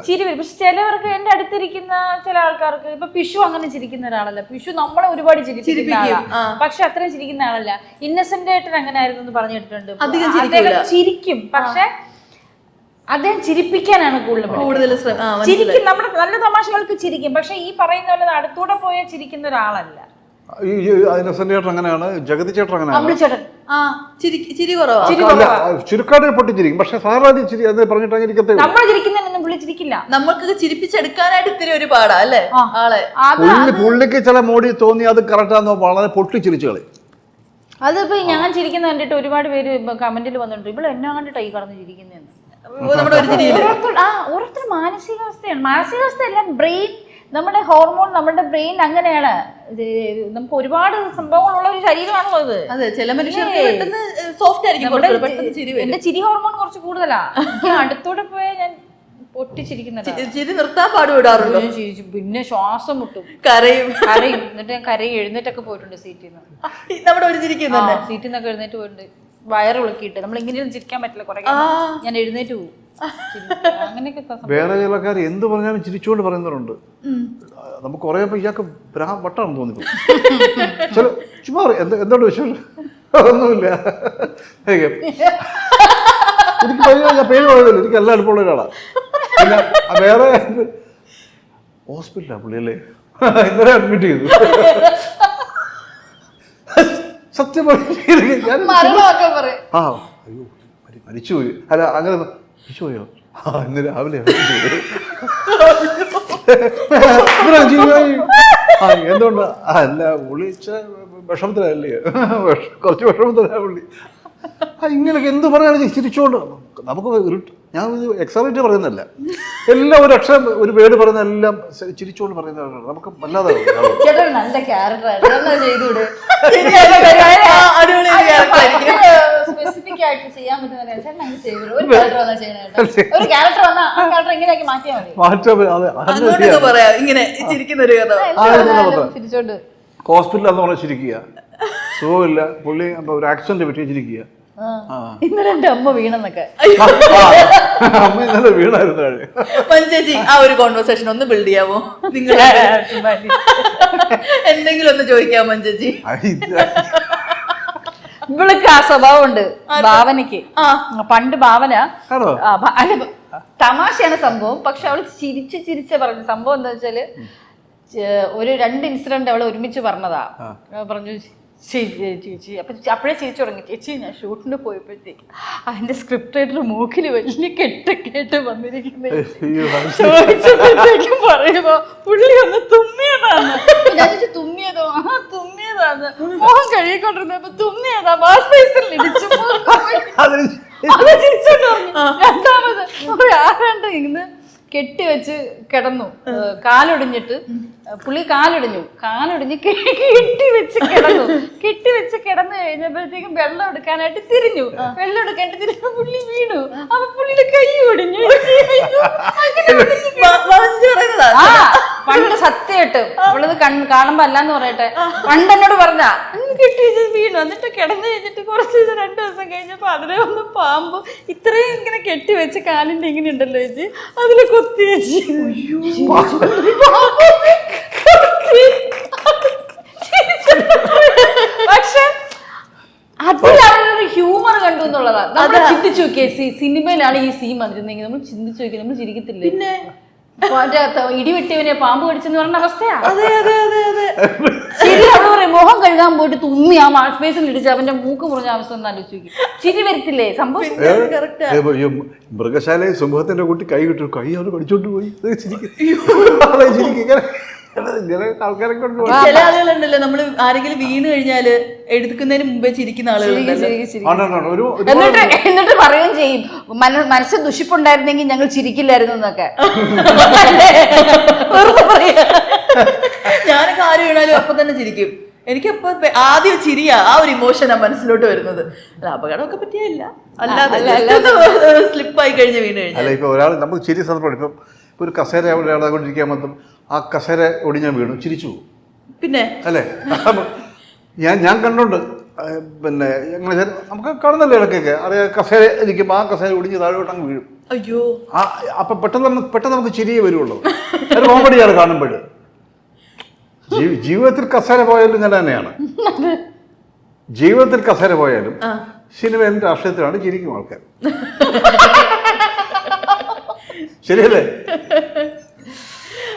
ചിരി വരും. പക്ഷെ ചിലവർക്ക് എന്റെ അടുത്തിരിക്കുന്ന ചില ആൾക്കാർക്ക്, ഇപ്പൊ പിഷു അങ്ങനെ ചിരിക്കുന്ന ഒരാളല്ല. പിഷു നമ്മളെ ഒരുപാട് ചിരിപ്പിക്കുന്ന ആളാ, പക്ഷെ അത്രയും ചിരിക്കുന്ന ആളല്ല. ഇന്നസെന്റ് ആയിട്ട് അങ്ങനെ ആയിരുന്നു എന്ന് പറഞ്ഞു കേട്ടിട്ടുണ്ട്. അദ്ദേഹം ചിരിക്കും, പക്ഷെ അദ്ദേഹം ചിരിപ്പിക്കാനാണ് കൂടുതൽ ചിരിക്കും. നമ്മുടെ നല്ല തമാശകൾക്ക് ചിരിക്കും, പക്ഷെ ഈ പറയുന്ന പോലെ അടുത്തൂടെ പോയാൽ ചിരിക്കുന്ന ഒരാളല്ല. അങ്ങനെയാണ്, ജഗതി ചേട്ടൻ അങ്ങനെയാണ്. ചുരുക്കാട് പൊട്ടിച്ചിരിക്കും, പക്ഷെ പറഞ്ഞിട്ട് നമ്മൾ ചിരിക്കുന്നതിനൊന്നും പുള്ളി ചിരിക്കില്ല. നമ്മൾക്ക് ചിരിപ്പിച്ചെടുക്കാനായിട്ട് ഇത്തിരി ഒരു പാടാ അല്ലേ ആളെ. പുള്ളിക്ക് ചില മോഡി തോന്നി അത് കറക്റ്റാന്നോ വളരെ പൊട്ടിച്ചിരിച്ചു കളി. അതിപ്പോ ഞാൻ ചിരിക്കുന്ന കണ്ടിട്ട് ഒരുപാട് പേര് കമന്റിൽ വന്നിട്ടുണ്ട്, ഇവിടെ എന്നെ കണ്ടിട്ട് ഈ കടന്ന് ചിരിക്കുന്നതെന്ന്. നമ്മുടെ ഒരു ചിരിയില് ഓരോരുത്തർ മാനസികാവസ്ഥയാണ്. മാനസികാവസ്ഥയല്ല, ബ്രെയിൻ, നമ്മുടെ ഹോർമോൺ, നമ്മുടെ ബ്രെയിൻ അങ്ങനെയാണ്. നമുക്ക് ഒരുപാട് സംഭവങ്ങളുള്ള ഒരു ശരീരമാണല്ലോ ഇത്. അതെ, ചില മനുഷ്യർക്ക് പെട്ടെന്ന് സോഫ്റ്റ് ആയിരിക്കും, പെട്ടെന്ന് ചിരി വരും. എന്റെ ചിരി ഹോർമോൺ കുറച്ച് കൂടുതലാ. അടുത്തൂടെ പോയാൽ ഞാൻ പൊട്ടിച്ചിരിക്കുന്നുണ്ട്. ചിരി നിർത്താൻ പാടുപെടാറുണ്ടോ? പിന്നെ ശ്വാസം മുട്ടും, കരയും. എന്നിട്ട് ഞാൻ കരയും. എഴുന്നേറ്റൊക്കെ പോയിട്ടുണ്ട് സീറ്റിൽ നിന്ന്. നമ്മുടെ ഒരു ചിരിക്കുന്നുണ്ട്. സീറ്റിൽ നിന്നൊക്കെ എഴുന്നേറ്റ് പോയിട്ടുണ്ട്. വയറ് ഉളുക്കിയിട്ട് നമ്മൾ ഇങ്ങനെയൊന്നും ചിരിക്കാൻ പറ്റില്ല. കുറെ ഞാൻ എഴുന്നേറ്റ് പോകും. അങ്ങനെയൊക്കെ വേറെ ചിലക്കാർ എന്ത് പറഞ്ഞാലും ചിരിച്ചുകൊണ്ട് പറയുന്നവരുണ്ട്. നമുക്ക് കുറെ ഇയാൾക്ക് വട്ടാണെന്ന് തോന്നിപ്പോ. ചില ചുമ്മാ എന്തുകൊണ്ട് വിശേഷം? ഒന്നുമില്ല, എനിക്ക് ഞാൻ പേര് പറയുന്നില്ല, എനിക്ക് എല്ലാം അടുപ്പമുള്ള ഒരാളാണ്. പിന്നെ വേറെ ഹോസ്പിറ്റലാണ് പുള്ളി അല്ലേ, ഇന്നലെ അഡ്മിറ്റ് ചെയ്തു. സത്യം ഞാൻ ആ അയ്യോ മരിച്ചുപോയി. അല്ല അങ്ങനെ മരിച്ചുപോയോ? ആ ഇന്ന് രാവിലെ എന്തുകൊണ്ട്? അല്ല വിളിച്ച വിഷമത്തിലല്ലേ, കുറച്ച് വിഷമത്തിലാ പുള്ളി. ഇങ്ങനെയൊക്കെ എന്ത് പറയാനും ചിരിച്ചോണ്ട് നമുക്ക്. ഞാൻ എക്സറേറ്റ് പറയുന്നല്ല, എല്ലാം ഒരു അക്ഷരം ഒരു വേർഡ് പറയുന്ന എല്ലാം ചിരിച്ചോണ്ട് പറയുന്നവരാണ്. നമുക്ക് വല്ലാതെ നല്ല ക്യാരക്ടർ സ്പെസിഫിക് ആയിട്ട് ചെയ്യാൻ പറ്റുന്ന ഹോസ്പിറ്റലിൽ അന്ന് പറഞ്ഞ ചിരിക്കുക, സുഖമില്ല പുള്ളി, ഒരു ആക്സിഡന്റ് പറ്റി ചിരിക്കുക. ഇന്നലെ എന്റെ അമ്മ വീണെന്നൊക്കെ. അമ്മ ഇന്നലെ വീണായിരുന്നു. ചേച്ചി ആ ഒരു കോൺവെർസേഷൻ ഒന്ന് ബിൽഡ് ചെയ്യാമോ? നിങ്ങൾ എന്തെങ്കിലും ഒന്ന് ചോദിക്കാമോ ചേച്ചി? ഇവൾക്ക് ആ സ്വഭാവം ഉണ്ട് ഭാവനയ്ക്ക്. പണ്ട് ഭാവന അല്ല, തമാശയാണ് സംഭവം, പക്ഷെ അവള് ചിരിച്ച് പറഞ്ഞ സംഭവം എന്താ വെച്ചാല്, ഒരു 2 ഇൻസിഡന്റ് അവള് ഒരുമിച്ച് പറഞ്ഞതാ. പറഞ്ഞു ചേച്ചി, അപ്പൊ അപ്പോഴേ ചേച്ചി തുടങ്ങി, ചേച്ചി ഞാൻ ഷൂട്ടിന് പോയപ്പോഴത്തേക്ക് അതിന്റെ സ്ക്രിപ്റ്റ് റൈറ്റർ മൂക്കിൽ വലിയ കെട്ട് വന്നിരിക്കുന്നത് ചോദിച്ചപ്പോഴത്തേക്കും പറയുമ്പോ പുള്ളി ഒന്ന് തുമ്മിയതാന്ന്. ഞാൻ തുമ്മിയതോ? ആ തുമ്മിയതാന്ന്. മോഹം കഴുകിക്കൊണ്ടിരുന്നപ്പോ തുമ്മിയതാ, വാഷ് ബേസിൽ ഇടിച്ചു. ചിരിച്ചോണ്ട് പറഞ്ഞു. രണ്ടാമത് ആരാണ്ട് ഇന്ന് കെട്ടിവെച്ച് കിടന്നു, കാലൊടിഞ്ഞിട്ട് പുള്ളി കാലൊടിഞ്ഞ് കെട്ടിവെച്ച് കിടന്നു കഴിഞ്ഞപ്പോഴത്തേക്കും വെള്ളം എടുക്കാനായിട്ട് തിരിഞ്ഞു. വെള്ളം എടുക്കാനായിട്ട് തിരിഞ്ഞു പുള്ളി വീണു. അപ്പൊ പുള്ളിയുടെ കൈ ഒടിഞ്ഞു. പണ്ട് സത്യമായിട്ട് അവളത് കാണുമ്പോ അല്ലാന്ന് പറയട്ടെ, പണ്ട് എന്നോട് പറഞ്ഞാ കെട്ടി വെച്ച് വീണു. എന്നിട്ട് കിടന്നു കഴിഞ്ഞിട്ട് കുറച്ച് ദിവസം 2 ദിവസം കഴിഞ്ഞപ്പോ അതിലെ വന്ന് പാമ്പ് ഇത്രയും ഇങ്ങനെ കെട്ടിവെച്ച് കാലിന്റെ ഇങ്ങനെ ഉണ്ടല്ലോ ചേച്ചി, അതില് കൊത്തി വെച്ച്. പക്ഷെ അതിലൊരു ഹ്യൂമർ കണ്ടു എന്നുള്ളതാണ്. നമ്മൾ ചിന്തിച്ചു നോക്കിയേ, സിനിമയിലാണ് ഈ സീൻ വന്നിരുന്നെങ്കിൽ നമ്മൾ ചിന്തിച്ചു നോക്കി നമ്മൾ ചിരിക്കത്തില്ലേ? പിന്നെ ഇടിവെട്ടിയവനെ പാമ്പ് കടിച്ചെന്ന് പറഞ്ഞ അവസ്ഥയാ. ശരി, അവള് പറയും മോഹം കഴുകാൻ പോയിട്ട് തുമ്മി ആ വാഷ് ബേസിൽ ഇടിച്ച് അവന്റെ മൂക്ക് മുറിഞ്ഞ അവസ്ഥ ഒന്ന് ആലോചിക്കും. ചിരി വരത്തില്ലേ സംഭവം? മൃഗശാലയിൽ സമൂഹത്തിന്റെ കൂട്ടി കൈ കിട്ടും, കൈ അവര് കടിച്ചോണ്ട് പോയി. ചില ആളുകളുണ്ടല്ലോ, നമ്മള് ആരെങ്കിലും വീണ് കഴിഞ്ഞാല് എടുക്കുന്നതിന് മുമ്പേ ചിരിക്കുന്ന ആളുകളുണ്ടല്ലോ. എന്നിട്ട് പറയുകയും ചെയ്യും, മനസ്സിൽ ദുഷിപ്പുണ്ടായിരുന്നെങ്കിൽ ഞങ്ങൾ ചിരിക്കില്ലായിരുന്നു എന്നൊക്കെ. ഞാനൊക്കെ ആര് വീണാലും അപ്പൊ തന്നെ ചിരിക്കും. എനിക്കപ്പോ ആദ്യം ചിരിയാ, ആ ഒരു ഇമോഷനാ മനസ്സിലോട്ട് വരുന്നത്. അപകടമൊക്കെ പറ്റിയല്ല, അല്ലാതെ സ്ലിപ്പായി കഴിഞ്ഞ് വീണ് കഴിഞ്ഞാൽ. അല്ല, ഇപ്പൊ ഒരാൾ നമ്മൾ ചിരി സന്ദർഭം, ഇപ്പൊ ഒരു കസേര കൊണ്ടിരിക്കാൻ മൊത്തം ആ കസേര ഒടിഞ്ഞാൽ വീണു, ചിരിച്ചു. പിന്നെ അല്ലേ, ഞാൻ കണ്ടുണ്ട്. പിന്നെ അങ്ങനെ നമുക്ക് കാണുന്നല്ലേ ഇടയ്ക്കൊക്കെ അറിയാം, കസേര ഇരിക്കുമ്പോൾ ആ കസേര ഒടിഞ്ഞ് താഴോട്ടങ്ങ് വീഴും. അയ്യോ, അപ്പൊ പെട്ടെന്ന് നമുക്ക് ചിരിയേ വരുള്ളൂ. ഒരു കോമഡിയാണ് കാണുമ്പോൾ. ജീവിതത്തിൽ കസേര പോയാലും ഞാൻ തന്നെയാണ്. ജീവിതത്തിൽ കസേര പോയാലും സിനിമയിലും രാഷ്ട്രീയത്തിലാണ് ചിരിക്കും ആൾക്കാർ. ശരിയല്ലേ?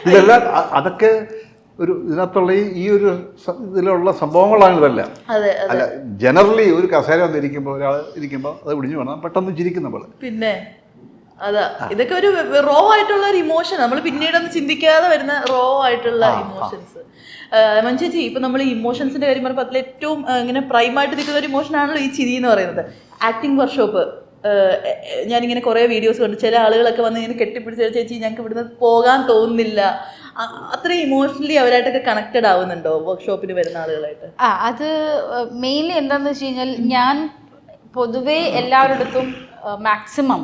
ഇതെല്ലാം അതൊക്കെ ഒരു ഇതിനകത്തുള്ള ഈ ഒരു ഇതിലുള്ള സംഭവങ്ങളാണ് ഇതെല്ലാം. അല്ല, ജനറലി ഒരു കസേര വന്നിരിക്കുമ്പോൾ ഒരാൾ ഇരിക്കുമ്പോൾ അത് ഒടിഞ്ഞു വേണം പെട്ടെന്ന് ചിരിക്കും നമ്മൾ. പിന്നെ അതാ, ഇതൊക്കെ ഒരു റോ ആയിട്ടുള്ള ഒരു ഇമോഷൻ, നമ്മൾ പിന്നീടൊന്നും ചിന്തിക്കാതെ വരുന്ന റോ ആയിട്ടുള്ള ഇമോഷൻസ്. മഞ്ചേച്ചി, ഇപ്പൊ നമ്മൾ ഈ ഇമോഷൻസിന്റെ കാര്യം പറഞ്ഞപ്പോൾ അതിൽ ഏറ്റവും ഇങ്ങനെ പ്രൈമായിട്ട് നിൽക്കുന്ന ഒരു ഇമോഷൻ ആണല്ലോ ഈ ചിരി എന്ന് പറയുന്നത്. ആക്ടിംഗ് വർക്ക്ഷോപ്പ് ഞാനിങ്ങനെ കുറേ വീഡിയോസ് കണ്ടു, ചില ആളുകളൊക്കെ വന്ന് ഇങ്ങനെ കെട്ടിപ്പിടിച്ച ചേച്ചി ഞങ്ങൾക്ക് ഇവിടുന്ന് പോകാൻ തോന്നുന്നില്ല, അത്രയും ഇമോഷണലി അവരായിട്ടൊക്കെ കണക്റ്റഡ് ആവുന്നുണ്ടോ വർക്ക്ഷോപ്പിന് വരുന്ന ആളുകളായിട്ട്? അത് മെയിൻലി എന്താണെന്ന് വെച്ച് കഴിഞ്ഞാൽ ഞാൻ പൊതുവേ എല്ലാവരുടെ അടുത്തും മാക്സിമം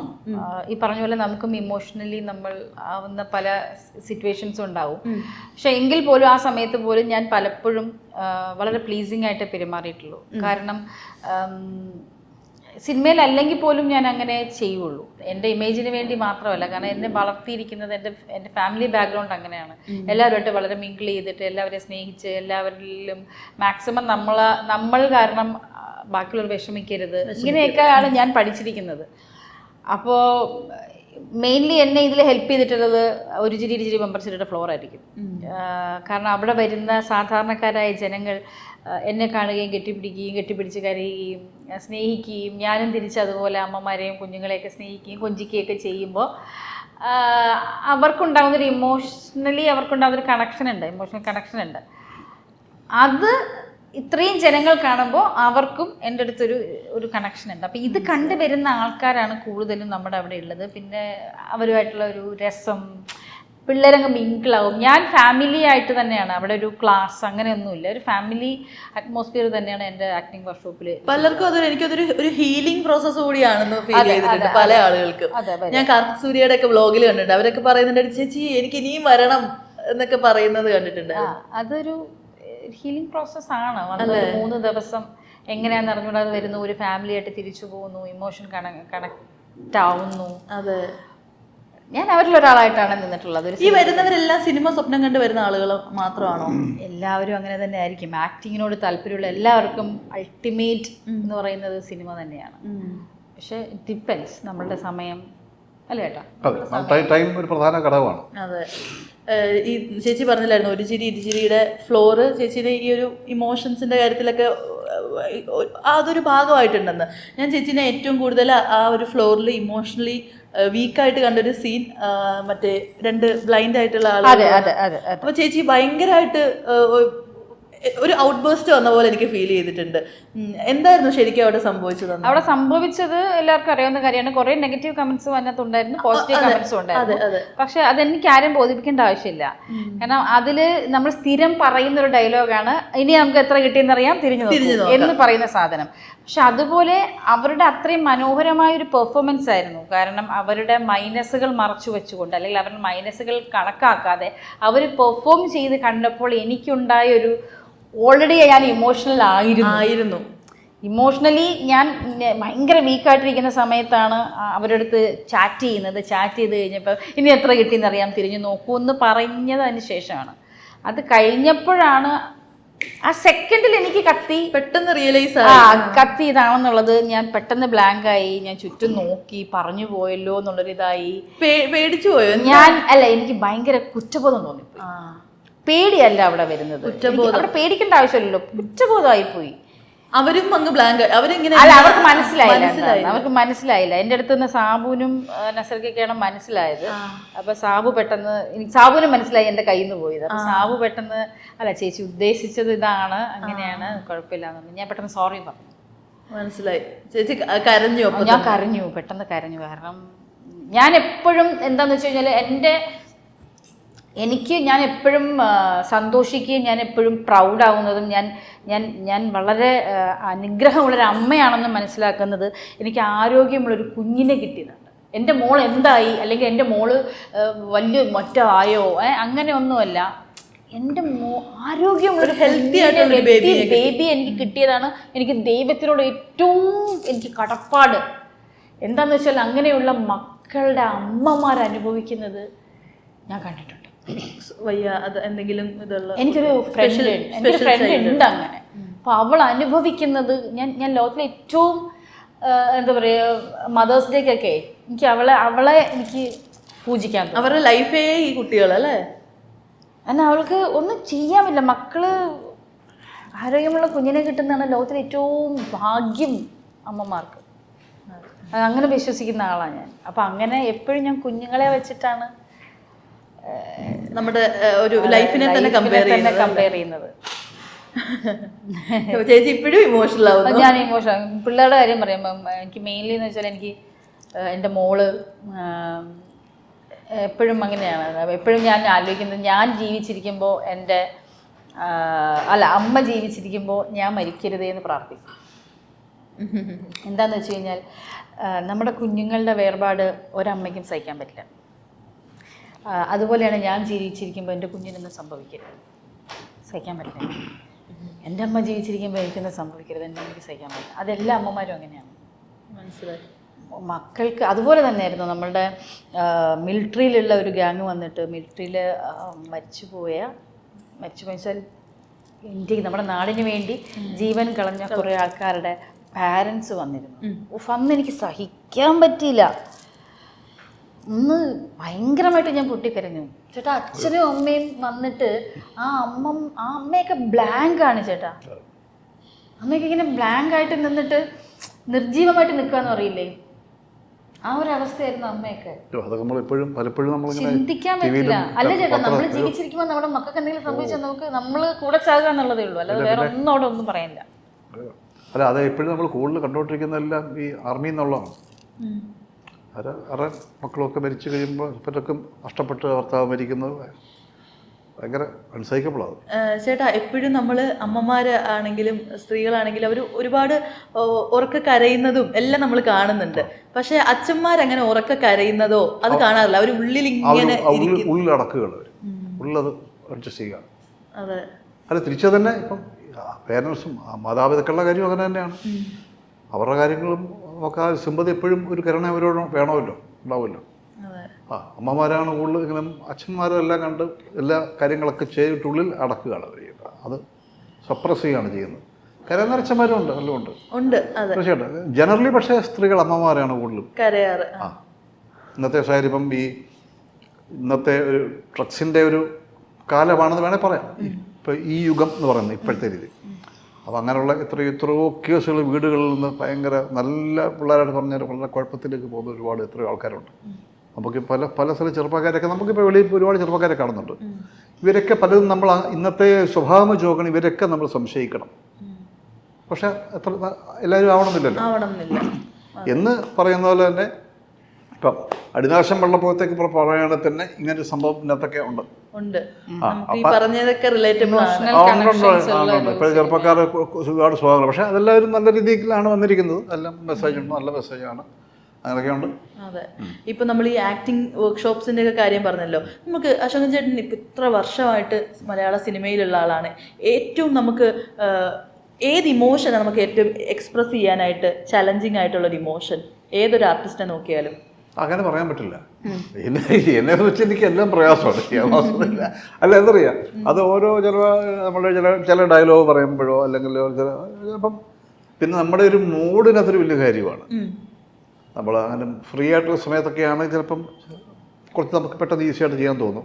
ഈ പറഞ്ഞ പോലെ നമുക്കും ഇമോഷണലി നമ്മൾ ആവുന്ന പല സിറ്റുവേഷൻസും ഉണ്ടാവും. പക്ഷെ എങ്കിൽ പോലും ആ സമയത്ത് പോലും ഞാൻ പലപ്പോഴും വളരെ പ്ലീസിങ് ആയിട്ട് പെരുമാറിയിട്ടുള്ളൂ. കാരണം സിനിമയിൽ അല്ലെങ്കിൽ പോലും ഞാൻ അങ്ങനെ ചെയ്യുള്ളൂ. എൻ്റെ ഇമേജിന് വേണ്ടി മാത്രമല്ല, കാരണം എന്നെ വളർത്തിയിരിക്കുന്നത് എൻ്റെ ഫാമിലി ബാക്ക്ഗ്രൗണ്ട് അങ്ങനെയാണ്. എല്ലാവരുമായിട്ട് വളരെ മിങ്കിൾ ചെയ്തിട്ട് എല്ലാവരെയും സ്നേഹിച്ച് എല്ലാവരിലും മാക്സിമം നമ്മൾ കാരണം ബാക്കിയുള്ളവർ വിഷമിക്കരുത്, ഇങ്ങനെയൊക്കെയാണ് ഞാൻ പഠിച്ചിരിക്കുന്നത്. അപ്പോൾ മെയിൻലി എന്നെ ഇതിൽ ഹെൽപ്പ് ചെയ്തിട്ടുള്ളത് ഒരു ചിരി മെമ്പർഷിപ്പിയുടെ ഫ്ലോർ ആയിരിക്കും. കാരണം അവിടെ വരുന്ന സാധാരണക്കാരായ ജനങ്ങൾ എന്നെ കാണുകയും കെട്ടിപ്പിടിച്ച് കരയുകയും സ്നേഹിക്കുകയും ഞാനും തിരിച്ചതുപോലെ അമ്മമാരെയും കുഞ്ഞുങ്ങളെയൊക്കെ സ്നേഹിക്കുകയും കൊഞ്ചിക്കുകയൊക്കെ ചെയ്യുമ്പോൾ അവർക്കുണ്ടാകുന്നൊരു അവർക്കുണ്ടാകുന്നൊരു ഇമോഷണൽ കണക്ഷൻ ഉണ്ട്. അത് ഇത്രയും ജനങ്ങൾ കാണുമ്പോൾ അവർക്കും എൻ്റെ അടുത്തൊരു കണക്ഷൻ ഉണ്ട്. അപ്പോൾ ഇത് കണ്ടുവരുന്ന ആൾക്കാരാണ് കൂടുതലും നമ്മുടെ അവിടെ ഉള്ളത്. പിന്നെ അവരുമായിട്ടുള്ള ഒരു രസം, പിള്ളേരങ്ങ് മിങ്കിളാവും. ഞാൻ ഫാമിലി ആയിട്ട് തന്നെയാണ് അവിടെ, ഒരു ക്ലാസ് അങ്ങനെയൊന്നുമില്ല, ഒരു ഫാമിലി അറ്റ്മോസ്ഫിയർ തന്നെയാണ് എൻ്റെ ആക്ടിങ് വർക്ക്ഷോപ്പിൽ. പലർക്കും എനിക്കതൊരു ഹീലിംഗ് പ്രോസസ് കൂടിയാണെന്ന് ഫീൽ ചെയ്തിട്ടുണ്ട് പല ആളുകൾക്കും. ഞാൻ കാർത്തിക് സൂര്യയുടെ ഒക്കെ വ്ളോഗിൽ കണ്ടിട്ടുണ്ട്, അവരൊക്കെ പറയുന്നുണ്ട് ചേച്ചി എനിക്ക് ഇനിയും വരണം എന്നൊക്കെ പറയുന്നത് കണ്ടിട്ടുണ്ട്. അതൊരു ഹീലിംഗ് പ്രോസസ് ആണ്. 3 ദിവസം എങ്ങനെയാണെന്ന് അറിഞ്ഞുകൂടാതെ വരുന്നു, ഒരു ഫാമിലി ആയിട്ട് തിരിച്ചു പോകുന്നു, ഇമോഷൻ കണക്റ്റ് ആവുന്നു. അതെ, ഞാൻ അവരിൽ ഒരാളായിട്ടാണ് നിന്നിട്ടുള്ളത്. ഈ വരുന്നവരെല്ലാം സിനിമ സ്വപ്നം കണ്ട് വരുന്ന ആളുകൾ മാത്രമാണോ? എല്ലാവരും അങ്ങനെ തന്നെ ആയിരിക്കും. ആക്ടിങ്ങിനോട് താല്പര്യമുള്ള എല്ലാവർക്കും അൾട്ടിമേറ്റ് എന്ന് പറയുന്നത് സിനിമ തന്നെയാണ്. പക്ഷെ ഡിപ്പെൻസ് നമ്മളുടെ സമയം അല്ലേ ചേട്ടാ? അതെ, ടൈം ഒരു പ്രധാന ഘടകമാണ്. അതെ, ഈ ചേച്ചി പറഞ്ഞില്ലായിരുന്നു ഒരു ചിരി ഇരുചിരിയുടെ ഫ്ലോറ് ചേച്ചിയുടെ ഈ ഒരു ഇമോഷൻസിൻ്റെ കാര്യത്തിലൊക്കെ അതൊരു ഭാഗമായിട്ടുണ്ടെന്ന്. ഞാൻ ചേച്ചീനെ ഏറ്റവും കൂടുതൽ ആ ഒരു ഫ്ലോറിൽ ഇമോഷണലി വീക്കായിട്ട് കണ്ടൊരു സീൻ മറ്റേ 2 ബ്ലൈൻഡ് ആയിട്ടുള്ള ആളുകൾ. അപ്പോൾ ചേച്ചി ഭയങ്കരമായിട്ട് ഒരു ഔട്ട് ബേസ്റ്റ് വന്ന പോലെ എനിക്ക് ഫീൽ ചെയ്തിട്ടുണ്ട്. എന്തായിരുന്നു ശരിക്കും അവിടെ സംഭവിച്ചത്? അവിടെ സംഭവിച്ചത് എല്ലാവർക്കും അറിയാവുന്ന കാര്യമാണ്. കുറെ നെഗറ്റീവ് കമന്റ്സ് അതിനകത്തുണ്ടായിരുന്നു, പോസിറ്റീവ് കമന്റ്സും ഉണ്ടായിരുന്നു. പക്ഷെ അതെനിക്ക് ആരും ബോധിപ്പിക്കേണ്ട ആവശ്യമില്ല. കാരണം അതില് നമ്മൾ സ്ഥിരം പറയുന്ന ഒരു ഡയലോഗാണ്, ഇനി നമുക്ക് എത്ര കിട്ടിയെന്നറിയാം തിരിഞ്ഞു നോക്കും എന്ന് പറയുന്ന സാധനം. പക്ഷെ അതുപോലെ അവരുടെ അത്രയും മനോഹരമായ ഒരു പെർഫോമൻസ് ആയിരുന്നു. കാരണം അവരുടെ മൈനസുകൾ മറച്ചു വെച്ചുകൊണ്ട്, അല്ലെങ്കിൽ അവരുടെ മൈനസുകൾ കണക്കാക്കാതെ അവർ പെർഫോം ചെയ്ത് കണ്ടപ്പോൾ എനിക്കുണ്ടായൊരു ഓൾറെഡി ഞാൻ ഇമോഷണൽ ആയിരുന്നു. ഇമോഷണലി ഞാൻ ഭയങ്കര വീക്കായിട്ടിരിക്കുന്ന സമയത്താണ് അവരുടെ അടുത്ത് ചാറ്റ് ചെയ്ത് കഴിഞ്ഞപ്പോൾ ഇനി എത്ര കിട്ടിയെന്നറിയാം തിരിഞ്ഞു നോക്കൂ എന്ന് പറഞ്ഞതിന് ശേഷമാണ്. അത് കഴിഞ്ഞപ്പോഴാണ് ആ സെക്കൻഡിൽ എനിക്ക് പെട്ടെന്ന് റിയലൈസ് കത്തി ഇതാണെന്നുള്ളത്. ഞാൻ പെട്ടെന്ന് ബ്ലാങ്കായി, ഞാൻ ചുറ്റും നോക്കി, പറഞ്ഞു പോയല്ലോ എന്നുള്ളൊരിതായി. പേടിച്ചു പോയോ? എനിക്ക് ഭയങ്കര കുറ്റബോധം തോന്നിപ്പോയി. പേടിയല്ല അവിടെ വരുന്നത്, അവിടെ പേടിക്കേണ്ട ആവശ്യമില്ലല്ലോ, കുറ്റബോധമായി പോയി. അവരും അങ്ങ് ബ്ലാങ്ക്, അവർക്ക് മനസ്സിലായില്ല. എൻ്റെ അടുത്ത് നിന്ന് സാബുവിനും നസർക്കൊക്കെയാണ് മനസ്സിലായത്. അപ്പൊ സാബുവിനും മനസ്സിലായി എൻ്റെ കയ്യിൽ നിന്ന് പോയത്. അപ്പൊ സാബു പെട്ടെന്ന് അല്ല ചേച്ചി ഉദ്ദേശിച്ചത് ഇതാണ്, അങ്ങനെയാണ്, കുഴപ്പമില്ല. ഞാൻ പെട്ടെന്ന് സോറി പറഞ്ഞു. മനസ്സിലായി. ചേച്ചി കരഞ്ഞു? ഞാൻ പെട്ടെന്ന് കരഞ്ഞു. കാരണം ഞാൻ എപ്പോഴും എന്താന്ന് വെച്ച് കഴിഞ്ഞാൽ ഞാൻ എപ്പോഴും സന്തോഷിക്കുകയും ഞാൻ എപ്പോഴും പ്രൗഡാവുന്നതും ഞാൻ വളരെ അനുഗ്രഹമുള്ളൊരു അമ്മയാണെന്ന് മനസ്സിലാക്കുന്നത് എനിക്ക് ആരോഗ്യമുള്ളൊരു കുഞ്ഞിനെ കിട്ടിയതാണ്. എൻ്റെ മോൾ എന്തായി, അല്ലെങ്കിൽ എൻ്റെ മോള് വലിയ മറ്റായോ അങ്ങനെ ഒന്നുമല്ല, എൻ്റെ ആരോഗ്യമുള്ളൊരു ഹെൽത്തി ആയിട്ടുള്ള ബേബി എനിക്ക് കിട്ടിയതാണ്. എനിക്ക് ദൈവത്തിനോട് ഏറ്റവും എനിക്ക് കടപ്പാട് എന്താന്ന് വെച്ചാൽ അങ്ങനെയുള്ള മക്കളുടെ അമ്മമാർ അനുഭവിക്കുന്നത് ഞാൻ കണ്ടിട്ടുണ്ട്. എന്തെങ്കിലും എനിക്കൊരു ഫ്രണ്ട് ഉണ്ട് അങ്ങനെ. അപ്പൊ അവൾ അനുഭവിക്കുന്നത് ഞാൻ ലോകത്തിലെ ഏറ്റവും എന്താ പറയുക മദേഴ്സ് ഡേക്കൊക്കെ എനിക്ക് അവളെ എനിക്ക് പൂജിക്കാൻ. അവരുടെ ലൈഫേ ഈ കുട്ടികളല്ലേ, എന്നാൽ അവൾക്ക് ഒന്നും ചെയ്യാൻ പറ്റില്ല. മക്കള് ആരോഗ്യമുള്ള കുഞ്ഞിനെ കിട്ടുന്നതാണ് ലോകത്തിലെ ഏറ്റവും ഭാഗ്യം അമ്മമാർക്ക്. അങ്ങനെ വിശ്വസിക്കുന്ന ആളാണ് ഞാൻ. അപ്പം അങ്ങനെ എപ്പോഴും ഞാൻ കുഞ്ഞുങ്ങളെ വെച്ചിട്ടാണ് നമ്മുടെ ഒരു ലൈഫിനെ തന്നെ കമ്പയർ ചെയ്യുന്നത്. ചേച്ചി ഇപ്പോഴും ഇമോഷണൽ ആവുന്നു. ഞാൻ ഇമോഷണൽ. പിള്ളേരുടെ കാര്യം പറയുമ്പം എനിക്ക് മെയിൻലി എന്ന് വെച്ചാൽ എനിക്ക് എൻ്റെ മോള് എപ്പോഴും അങ്ങനെയാണ്. എപ്പോഴും ഞാൻ ആലോചിക്കുന്നത്, ഞാൻ ജീവിച്ചിരിക്കുമ്പോൾ എൻ്റെ അമ്മ ജീവിച്ചിരിക്കുമ്പോൾ ഞാൻ മരിക്കരുതേ എന്ന് പ്രാർത്ഥിക്കും. എന്താണെന്ന് വെച്ച് കഴിഞ്ഞാൽ നമ്മുടെ കുഞ്ഞുങ്ങളുടെ വേർപാട് ഒരമ്മയ്ക്കും സഹിക്കാൻ പറ്റില്ല. അതുപോലെയാണ് ഞാൻ ജീവിച്ചിരിക്കുമ്പോൾ എൻ്റെ കുഞ്ഞിനൊന്നും സംഭവിക്കരുത്, സഹിക്കാൻ പറ്റില്ല. എൻ്റെ അമ്മ ജീവിച്ചിരിക്കുമ്പോൾ എനിക്കൊന്നും സംഭവിക്കരുത്, എൻ്റെ അമ്മയ്ക്ക് സഹിക്കാൻ പറ്റില്ല. അതെല്ലാ അമ്മമാരും അങ്ങനെയാണ്. മനസ്സിലായി. മക്കൾക്ക് അതുപോലെ തന്നെയായിരുന്നു. നമ്മളുടെ മിലിറ്ററിയിലുള്ള ഒരു ഗ്യാങ് വന്നിട്ട് മിലിറ്ററിയിൽ മരിച്ചുപോയ വെച്ചാൽ ഇന്ത്യക്ക് നമ്മുടെ നാടിന് വേണ്ടി ജീവൻ കളഞ്ഞ കുറേ ആൾക്കാരുടെ പാരൻസ് വന്നിരുന്നു. അന്ന് എനിക്ക് സഹിക്കാൻ പറ്റിയില്ല. ഒന്ന് ഭയങ്കരമായിട്ട് ഞാൻ പൊട്ടിക്കരഞ്ഞു. ചേട്ടാ, അച്ഛനും അമ്മയും വന്നിട്ട് ആ അമ്മയൊക്കെ ബ്ലാങ്കാണ് ചേട്ടാ. അമ്മയൊക്കെ ഇങ്ങനെ ബ്ലാങ്ക് ആയിട്ട് നിന്നിട്ട് നിർജീവമായിട്ട് നിൽക്കാന്ന് പറയില്ലേ, ആ ഒരു അവസ്ഥയായിരുന്നു അമ്മയൊക്കെ. ചിന്തിക്കാൻ പറ്റില്ല. അല്ല ചേട്ടാ, നമ്മൾ ജീവിച്ചിരിക്കുമ്പോൾ നമ്മുടെ മക്കൾക്ക് എന്തെങ്കിലും സംഭവിച്ചാൽ നമ്മൾ കൂടെ ചാകുക എന്നുള്ളതേ ഉള്ളൂ, അല്ലാതെ വേറെ ഒന്നും അവിടെ ഒന്നും പറയാനില്ല. അല്ല, അത് എപ്പോഴും നമ്മൾ കൂടുതൽ കണ്ടുകൊണ്ടിരിക്കുന്നതെല്ലാം ഈ ആർമി എന്നുള്ളതാണ്. അവരുടെ മക്കളൊക്കെ മരിച്ചു കഴിയുമ്പോൾ ഇപ്പോഴൊക്കെ നഷ്ടപ്പെട്ട് ഭർത്താവ് മരിക്കുന്നത് ഭയങ്കര അൺസൈക്കബിളാണ്. ചേട്ടാ, എപ്പോഴും നമ്മൾ അമ്മമാർ ആണെങ്കിലും സ്ത്രീകളാണെങ്കിലും അവർ ഒരുപാട് ഉറക്ക കരയുന്നതും എല്ലാം നമ്മൾ കാണുന്നുണ്ട്. പക്ഷെ അച്ഛന്മാരങ്ങനെ ഉറക്ക കരയുന്നതോ അത് കാണാറില്ല. അവർ ഉള്ളിൽ ഇങ്ങനെ ഉള്ളടക്കുകൾ ഉള്ളത് അഡ്ജസ്റ്റ് ചെയ്യുക. അതെ, അത് തിരിച്ചു തന്നെ ഇപ്പം പേരൻസും മാതാപിതാക്കളുടെ കാര്യം അങ്ങനെ തന്നെയാണ്. അവരുടെ കാര്യങ്ങളും നമുക്ക് ആ സിമ്പതി എപ്പോഴും ഒരു കരുണ അവരോട് വേണമല്ലോ, ഉണ്ടാവുമല്ലോ. അമ്മമാരാണ് കൂടുതൽ ഇങ്ങനെ അച്ഛന്മാരെല്ലാം കണ്ട് എല്ലാ കാര്യങ്ങളൊക്കെ ചെയ്തിട്ടുള്ളിൽ അടക്കുകയാണ് അവർ ചെയ്യുന്നത്. അത് സപ്രസ് ചെയ്യുകയാണ് ചെയ്യുന്നത്. കരയുന്നച്ഛന്മാരും ഉണ്ട്, എല്ലാം ഉണ്ട്. തീർച്ചയായിട്ടും ജനറലി. പക്ഷേ സ്ത്രീകൾ അമ്മമാരാണ് കൂടുതലും കരയാറ്. ഇന്നത്തെ സാഹചര്യം ഇന്നത്തെ ഒരു ഡ്രഗ്സിൻ്റെ ഒരു കാലമാണെന്ന് വേണേൽ പറയാം. ഇപ്പോൾ ഈ യുഗം എന്ന് പറയുന്നത് ഇപ്പോഴത്തെ രീതി. അപ്പോൾ അങ്ങനെയുള്ള എത്രയോ കേസുകൾ വീടുകളിൽ നിന്ന് ഭയങ്കര നല്ല പിള്ളേരായിട്ട് പറഞ്ഞാൽ വളരെ കുഴപ്പത്തിലേക്ക് പോകുന്ന എത്രയോ ആൾക്കാരുണ്ട്. നമുക്ക് പല സ്ഥല ചെറുപ്പക്കാരൊക്കെ നമുക്കിപ്പോൾ വെളിയിൽ ഒരുപാട് ചെറുപ്പക്കാരെ കാണുന്നുണ്ട്. ഇവരൊക്കെ പലതും നമ്മൾ ഇന്നത്തെ സ്വഭാവ ചോക്കണം ഇവരൊക്കെ നമ്മൾ സംശയിക്കണം. പക്ഷെ എല്ലാവരും ആവണമെന്നില്ലല്ലോ എന്ന് പറയുന്ന പോലെ തന്നെ ഇപ്പം അടിനാശം വെള്ളപ്പൊക്കത്തേക്ക് പറയുകയാണെങ്കിൽ തന്നെ ഇങ്ങനൊരു സംഭവം ഇതിനകത്തൊക്കെ ഉണ്ട്. ഇപ്പോഴും ചെറുപ്പക്കാർ ഒരുപാട് സ്വഭാവങ്ങൾ. പക്ഷെ അതെല്ലാവരും നല്ല രീതിയിലാണ് വന്നിരിക്കുന്നത്. എല്ലാം മെസ്സേജ് ഉണ്ട്, നല്ല മെസ്സേജാണ്. അങ്ങനെയൊക്കെയുണ്ട്. അതെ, ഇപ്പൊ നമ്മൾ ഈ ആക്ടിങ് വർക്ക്ഷോപ്സിന്റെ ഒക്കെ കാര്യം പറഞ്ഞല്ലോ. നമുക്ക് അശോകൻ ചേട്ടൻ ഇപ്പൊ ഇത്ര വർഷമായിട്ട് മലയാള സിനിമയിലുള്ള ആളാണ്. ഏറ്റവും നമുക്ക് ഏത് ഇമോഷനാണ് നമുക്ക് ഏറ്റവും എക്സ്പ്രസ് ചെയ്യാനായിട്ട് ചലഞ്ചിങ് ആയിട്ടുള്ള ഒരു ഇമോഷൻ ഏതൊരു ആർട്ടിസ്റ്റിനെ നോക്കിയാലും? അങ്ങനെ പറയാൻ പറ്റില്ല. എന്നെ വെച്ച് എനിക്ക് എല്ലാം പ്രയാസമാണ്. അല്ല, എന്തറിയാം, അത് ഓരോ നമ്മുടെ ചില ഡയലോഗ് പറയുമ്പോഴോ അല്ലെങ്കിൽ അപ്പം പിന്നെ നമ്മുടെ ഒരു മൂഡിനകത്തൊരു വലിയ കാര്യമാണ്. നമ്മൾ അങ്ങനെ ഫ്രീ ആയിട്ടുള്ള സമയത്തൊക്കെയാണ് ചിലപ്പം കുറച്ച് നമുക്ക് പെട്ടെന്ന് ഈസിയായിട്ട് ചെയ്യാൻ തോന്നും.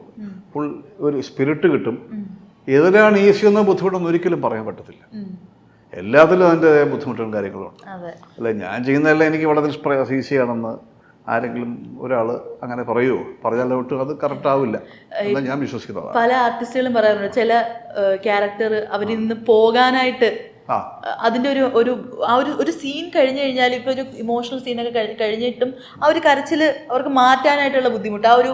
ഫുൾ ഒരു സ്പിരിറ്റ് കിട്ടും. ഏതിലാണ് ഈസിയൊന്നും ബുദ്ധിമുട്ടൊന്നും ഒരിക്കലും പറയാൻ പറ്റത്തില്ല. എല്ലാത്തിലും അതിൻ്റെ ബുദ്ധിമുട്ടും കാര്യങ്ങളുണ്ട്. അല്ല, ഞാൻ ചെയ്യുന്നതെല്ലാം എനിക്ക് വളരെ ഈസിയാണെന്ന് ആരെങ്കിലും ഒരാൾ അങ്ങനെ പറയുമോ? പറഞ്ഞാലോട്ട് അത് കറക്റ്റ് ആവില്ല എന്നാണ് ഞാൻ വിശ്വസിക്കുന്നത്. പല ആർട്ടിസ്റ്റുകളും പറയാറുണ്ട് ചില ക്യാരക്ടർ അവരിൽ നിന്ന് പോകാനായിട്ട് അതിൻ്റെ ഒരു സീൻ കഴിഞ്ഞു കഴിഞ്ഞാൽ ഇപ്പോൾ ഒരു ഇമോഷണൽ സീനൊക്കെ കഴിഞ്ഞിട്ടും ആ ഒരു കരച്ചിൽ അവർക്ക് മാറ്റാനായിട്ടുള്ള ബുദ്ധിമുട്ട്, ആ ഒരു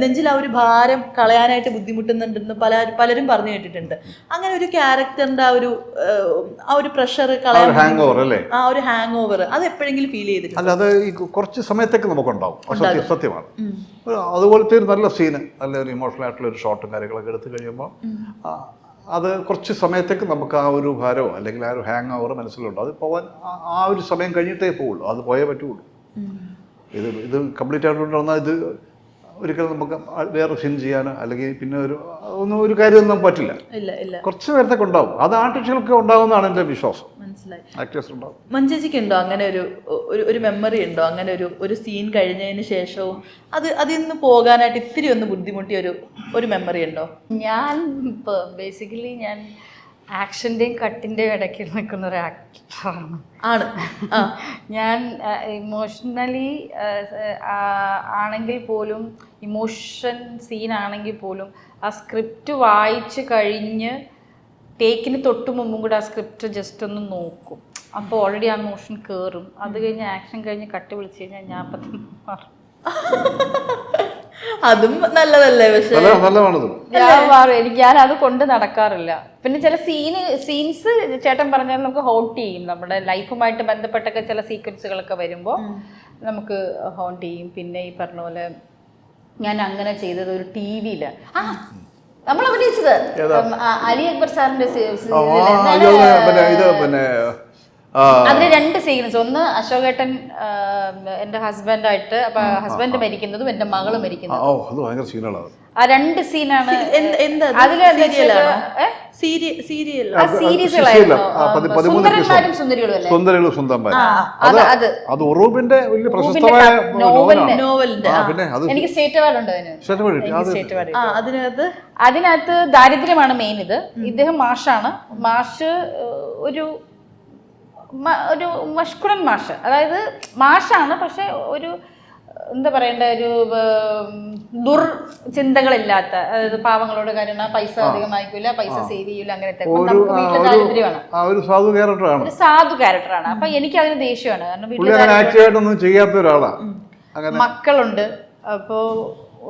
നെഞ്ചിൽ ആ ഒരു ഭാരം കളയാനായിട്ട് ബുദ്ധിമുട്ടുന്നുണ്ടെന്ന് പലരും പറഞ്ഞു കേട്ടിട്ടുണ്ട്. അങ്ങനെ ഒരു ക്യാരക്ടറിന്റെ ആ ഒരു പ്രഷർ കളയാൻ, ആ ഒരു ഹാങ് ഓവർ അത് എപ്പോഴെങ്കിലും ഫീൽ ചെയ്തിട്ടുണ്ട്? അല്ലാതെ ഈ കുറച്ച് സമയത്തേക്ക് നമുക്കുണ്ടാവും, സത്യമാണ്. അതുപോലത്തെ ഒരു നല്ല സീന്, നല്ലൊരു ഇമോഷണൽ ആയിട്ടുള്ള ഒരു ഷോട്ടും കാര്യങ്ങളൊക്കെ എടുത്തു കഴിയുമ്പോൾ അത് കുറച്ച് സമയത്തേക്ക് നമുക്ക് ആ ഒരു ഭാരമോ അല്ലെങ്കിൽ ആ ഒരു ഹാങ് ഓവർ മനസ്സിലുണ്ട്. അത് പോകാൻ ആ ഒരു സമയം കഴിഞ്ഞിട്ടേ പോവുള്ളൂ, അത് പോയേ പറ്റുള്ളൂ. ഇത് കംപ്ലീറ്റ് ആയിട്ട് വന്നാൽ ഇത് ഒരിക്കലും നമുക്ക് വേറെ സീൻ ചെയ്യാനോ അല്ലെങ്കിൽ പിന്നെ ഒരു കാര്യമൊന്നും നമുക്ക് പറ്റില്ല. കുറച്ച് നേരത്തേക്ക് ഉണ്ടാവും. അത് ആർട്ടിസ്റ്റുകൾക്ക് ഉണ്ടാവുമെന്നാണ് എൻ്റെ വിശ്വാസം. ആക്ടേഴ്സ് ഉണ്ടാവും. മഞ്ചേച്ചിക്ക് ഉണ്ടോ അങ്ങനെ ഒരു മെമ്മറി ഉണ്ടോ? അങ്ങനെ ഒരു സീൻ കഴിഞ്ഞതിന് ശേഷവും അതിൽ നിന്ന് പോകാനായിട്ട് ഇത്തിരി ഒന്ന് ബുദ്ധിമുട്ടിയ ഒരു മെമ്മറി ഉണ്ടോ? ഞാൻ ബേസിക്കലി ഞാൻ ആക്ഷൻ്റെയും കട്ടിൻ്റെയും ഇടയ്ക്ക് നിൽക്കുന്ന ഒരു ആക്ടറാണ്. ഞാൻ ഇമോഷണലി ആണെങ്കിൽ പോലും, ഇമോഷൻ സീനാണെങ്കിൽ പോലും ആ സ്ക്രിപ്റ്റ് വായിച്ച് കഴിഞ്ഞ് ടേക്കിന് തൊട്ട് മുമ്പും കൂടെ ആ സ്ക്രിപ്റ്റ് ജസ്റ്റ് ഒന്ന് നോക്കും. അപ്പോൾ ഓൾറെഡി ആ മോഷൻ കയറും. അത് കഴിഞ്ഞ് ആക്ഷൻ കഴിഞ്ഞ് കട്ട് വിളിച്ചു കഴിഞ്ഞാൽ ഞാൻ അപ്പം മാറും. അതും നല്ലതല്ലേ? പക്ഷെ നല്ലതാണത്. ഞാൻ മാറും. ഞാൻ അത് കൊണ്ട് നടക്കാറില്ല. പിന്നെ ചില സീൻസ് ചേട്ടൻ പറഞ്ഞാൽ നമുക്ക് ഹോണ്ട് ചെയ്യും. നമ്മുടെ ലൈഫുമായിട്ട് ബന്ധപ്പെട്ടൊക്കെ ചില സീക്വൻസുകളൊക്കെ വരുമ്പോൾ നമുക്ക് ഹോണ്ട് ചെയ്യും. പിന്നെ ഈ പറഞ്ഞ പോലെ ഞാൻ അങ്ങനെ ചെയ്തത് ഒരു TV-യില് നമ്മൾ അഭിനയിച്ചത് അലി അക്ബർ സാറിന്റെ അതിന് 2 സീക്വൻസ്. ഒന്ന് അശോകേട്ടൻ എന്റെ ഹസ്ബൻഡായിട്ട്, അപ്പൊ ഹസ്ബൻഡ് മരിക്കുന്നതും എന്റെ മകള് മരിക്കുന്നതും. ആ 2 സീനാണ്. സുന്ദരന്മാരും സുന്ദരികളും അല്ലേ? അത് ഉറൂബിന്റെ വലിയ പ്രശസ്തമായ നോവലിന്റെ. എനിക്ക് സ്റ്റേറ്റ് അവാർഡ് ഉണ്ട് അതിനകത്ത്. ദാരിദ്ര്യമാണ് മെയിൻ. ഇദ്ദേഹം മാഷാണ്. മാഷ് ഒരു മഷ്കുടൻ മാഷ്, അതായത് മാഷാണ്, പക്ഷെ ഒരു എന്താ പറയണ്ട, ഒരു ദുർചിന്തകളില്ലാത്ത, അതായത് പാവങ്ങളോട് കരുണ, പൈസ അധികം വാങ്ങിക്കൂല, പൈസ സേവ് ചെയ്യൂല, അങ്ങനത്തെ. നമുക്ക് വീട്ടിലെ ദാരിദ്ര്യമാണ്, ഒരു സാധു ക്യാരക്ടറാണ്. അപ്പൊ എനിക്ക് അതിന് ദേഷ്യമാണ്. കാരണം വീട്ടിൽ മക്കളുണ്ട്. അപ്പോ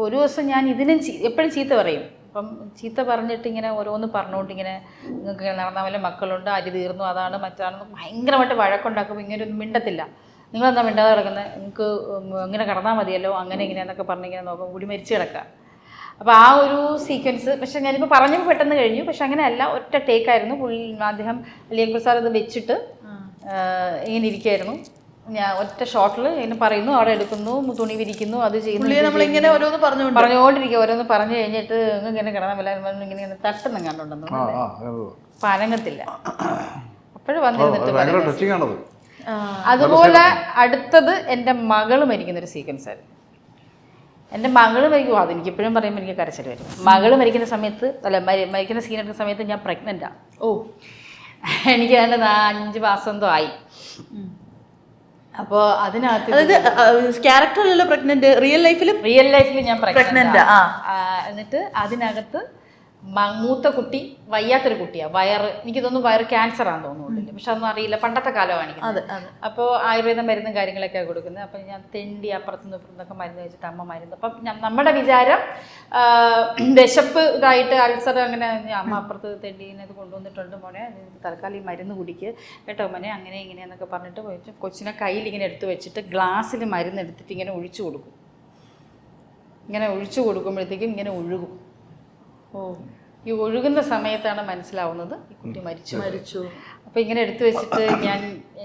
ഒരു ദിവസം ഞാൻ ഇതിനും എപ്പോഴും ചീത്ത പറയും. അപ്പം ചീത്ത പറഞ്ഞിട്ട് ഇങ്ങനെ ഓരോന്ന് പറഞ്ഞുകൊണ്ട് ഇങ്ങനെ നിങ്ങൾക്ക് നടന്നാൽ വല്ല മക്കളുണ്ട്, അരി തീർന്നു, അതാണ് മറ്റാണെന്ന് ഭയങ്കരമായിട്ട് വഴക്കുണ്ടാക്കുമ്പോൾ ഇങ്ങനെ ഒന്നും മിണ്ടത്തില്ല. നിങ്ങളെന്താ മിണ്ടാതെ കിടക്കുന്നത്, നിങ്ങൾക്ക് ഇങ്ങനെ കിടന്നാൽ മതിയല്ലോ, അങ്ങനെ ഇങ്ങനെയെന്നൊക്കെ പറഞ്ഞിങ്ങനെ നോക്കാം, കൂടി മരിച്ചു കിടക്കുക. അപ്പോൾ ആ ഒരു സീക്വൻസ് പക്ഷേ ഞാനിപ്പോൾ പറഞ്ഞപ്പോൾ പെട്ടെന്ന് കഴിഞ്ഞു. പക്ഷെ അങ്ങനെയല്ല, ഒറ്റ ടേക്കായിരുന്നു. അദ്ദേഹം അലി അക്ബർ സാർ ഇത് വെച്ചിട്ട് ഇങ്ങനെ ഇരിക്കുകയായിരുന്നു. ഞാൻ ഒറ്റ ഷോട്ടിൽ ഇങ്ങനെ പറയുന്നു, അവിടെ എടുക്കുന്നു, തുണി വിരിക്കുന്നു, അത് ചെയ്യുന്നു, പറഞ്ഞുകൊണ്ടിരിക്കുക. ഓരോന്ന് പറഞ്ഞു കഴിഞ്ഞിട്ട് ഇങ്ങനെ കിടന്നാൽ വല്ല ഇങ്ങനെ തട്ടുന്ന കണ്ടുണ്ടെന്നു പനങ്ങത്തില്ല. അപ്പോഴും വന്നിരുന്നിട്ട്. അതുപോലെ അടുത്തത് എൻ്റെ മകള് മരിക്കുന്നൊരു സീക്വൻസ് ആയിരുന്നു. എൻ്റെ മകള് മരിക്കും, അതെനിക്ക് എപ്പോഴും പറയുമ്പോൾ എനിക്ക് കരച്ചിൽ വരും. മകള് മരിക്കുന്ന സമയത്ത്, അല്ല മരിക്കുന്ന സീൻ എടുക്കുന്ന സമയത്ത് ഞാൻ പ്രഗ്നൻ്റാണ്. എനിക്ക് അതിൻ്റെ 5 മാസം എന്തോ ആയി. അപ്പോൾ അതിനകത്ത് ക്യാരക്ടറിലല്ലോ പ്രഗ്നന്റ്, റിയൽ ലൈഫിൽ ഞാൻ പ്രഗ്നന്റ്. എന്നിട്ട് അതിനകത്ത് മൂത്ത കുട്ടി വയ്യാത്തൊരു കുട്ടിയാണ്. എനിക്ക് തോന്നുന്നു വയറ് ക്യാൻസർ ആണെന്ന് തോന്നുന്നില്ല, പക്ഷെ അതൊന്നും അറിയില്ല. പണ്ടത്തെ കാലമാണ്. അപ്പോൾ ആയുർവേദ മരുന്നും കാര്യങ്ങളൊക്കെയാണ് കൊടുക്കുന്നത്. അപ്പം ഞാൻ തെണ്ടി അപ്പുറത്തുനിന്ന് ഇപ്പുറത്തൊക്കെ മരുന്ന് വെച്ചിട്ട് അമ്മ മരുന്ന്. അപ്പം നമ്മുടെ വിചാരം വിശപ്പ് ഇതായിട്ട് അൾസർ അങ്ങനെ, അമ്മ അപ്പുറത്ത് തെണ്ടീനത് കൊണ്ടുവന്നിട്ടുണ്ട്, മോനെ തൽക്കാലം ഈ മരുന്ന് കുടിക്ക് കേട്ടോ മോനെ, അങ്ങനെ ഇങ്ങനെയെന്നൊക്കെ പറഞ്ഞിട്ട് കൊച്ചിനെ കയ്യിൽ ഇങ്ങനെ എടുത്ത് വെച്ചിട്ട് ഗ്ലാസ്സിൽ മരുന്ന് എടുത്തിട്ട് ഇങ്ങനെ ഒഴിച്ചു കൊടുക്കും. ഇങ്ങനെ ഒഴിച്ചു കൊടുക്കുമ്പോഴത്തേക്കും ഇങ്ങനെ ഒഴുകും. ഈ ഒഴുകുന്ന സമയത്താണ് മനസ്സിലാവുന്നത് ഈ കുട്ടി മരിച്ചു. അപ്പോൾ ഇങ്ങനെ എടുത്തു വെച്ചിട്ട്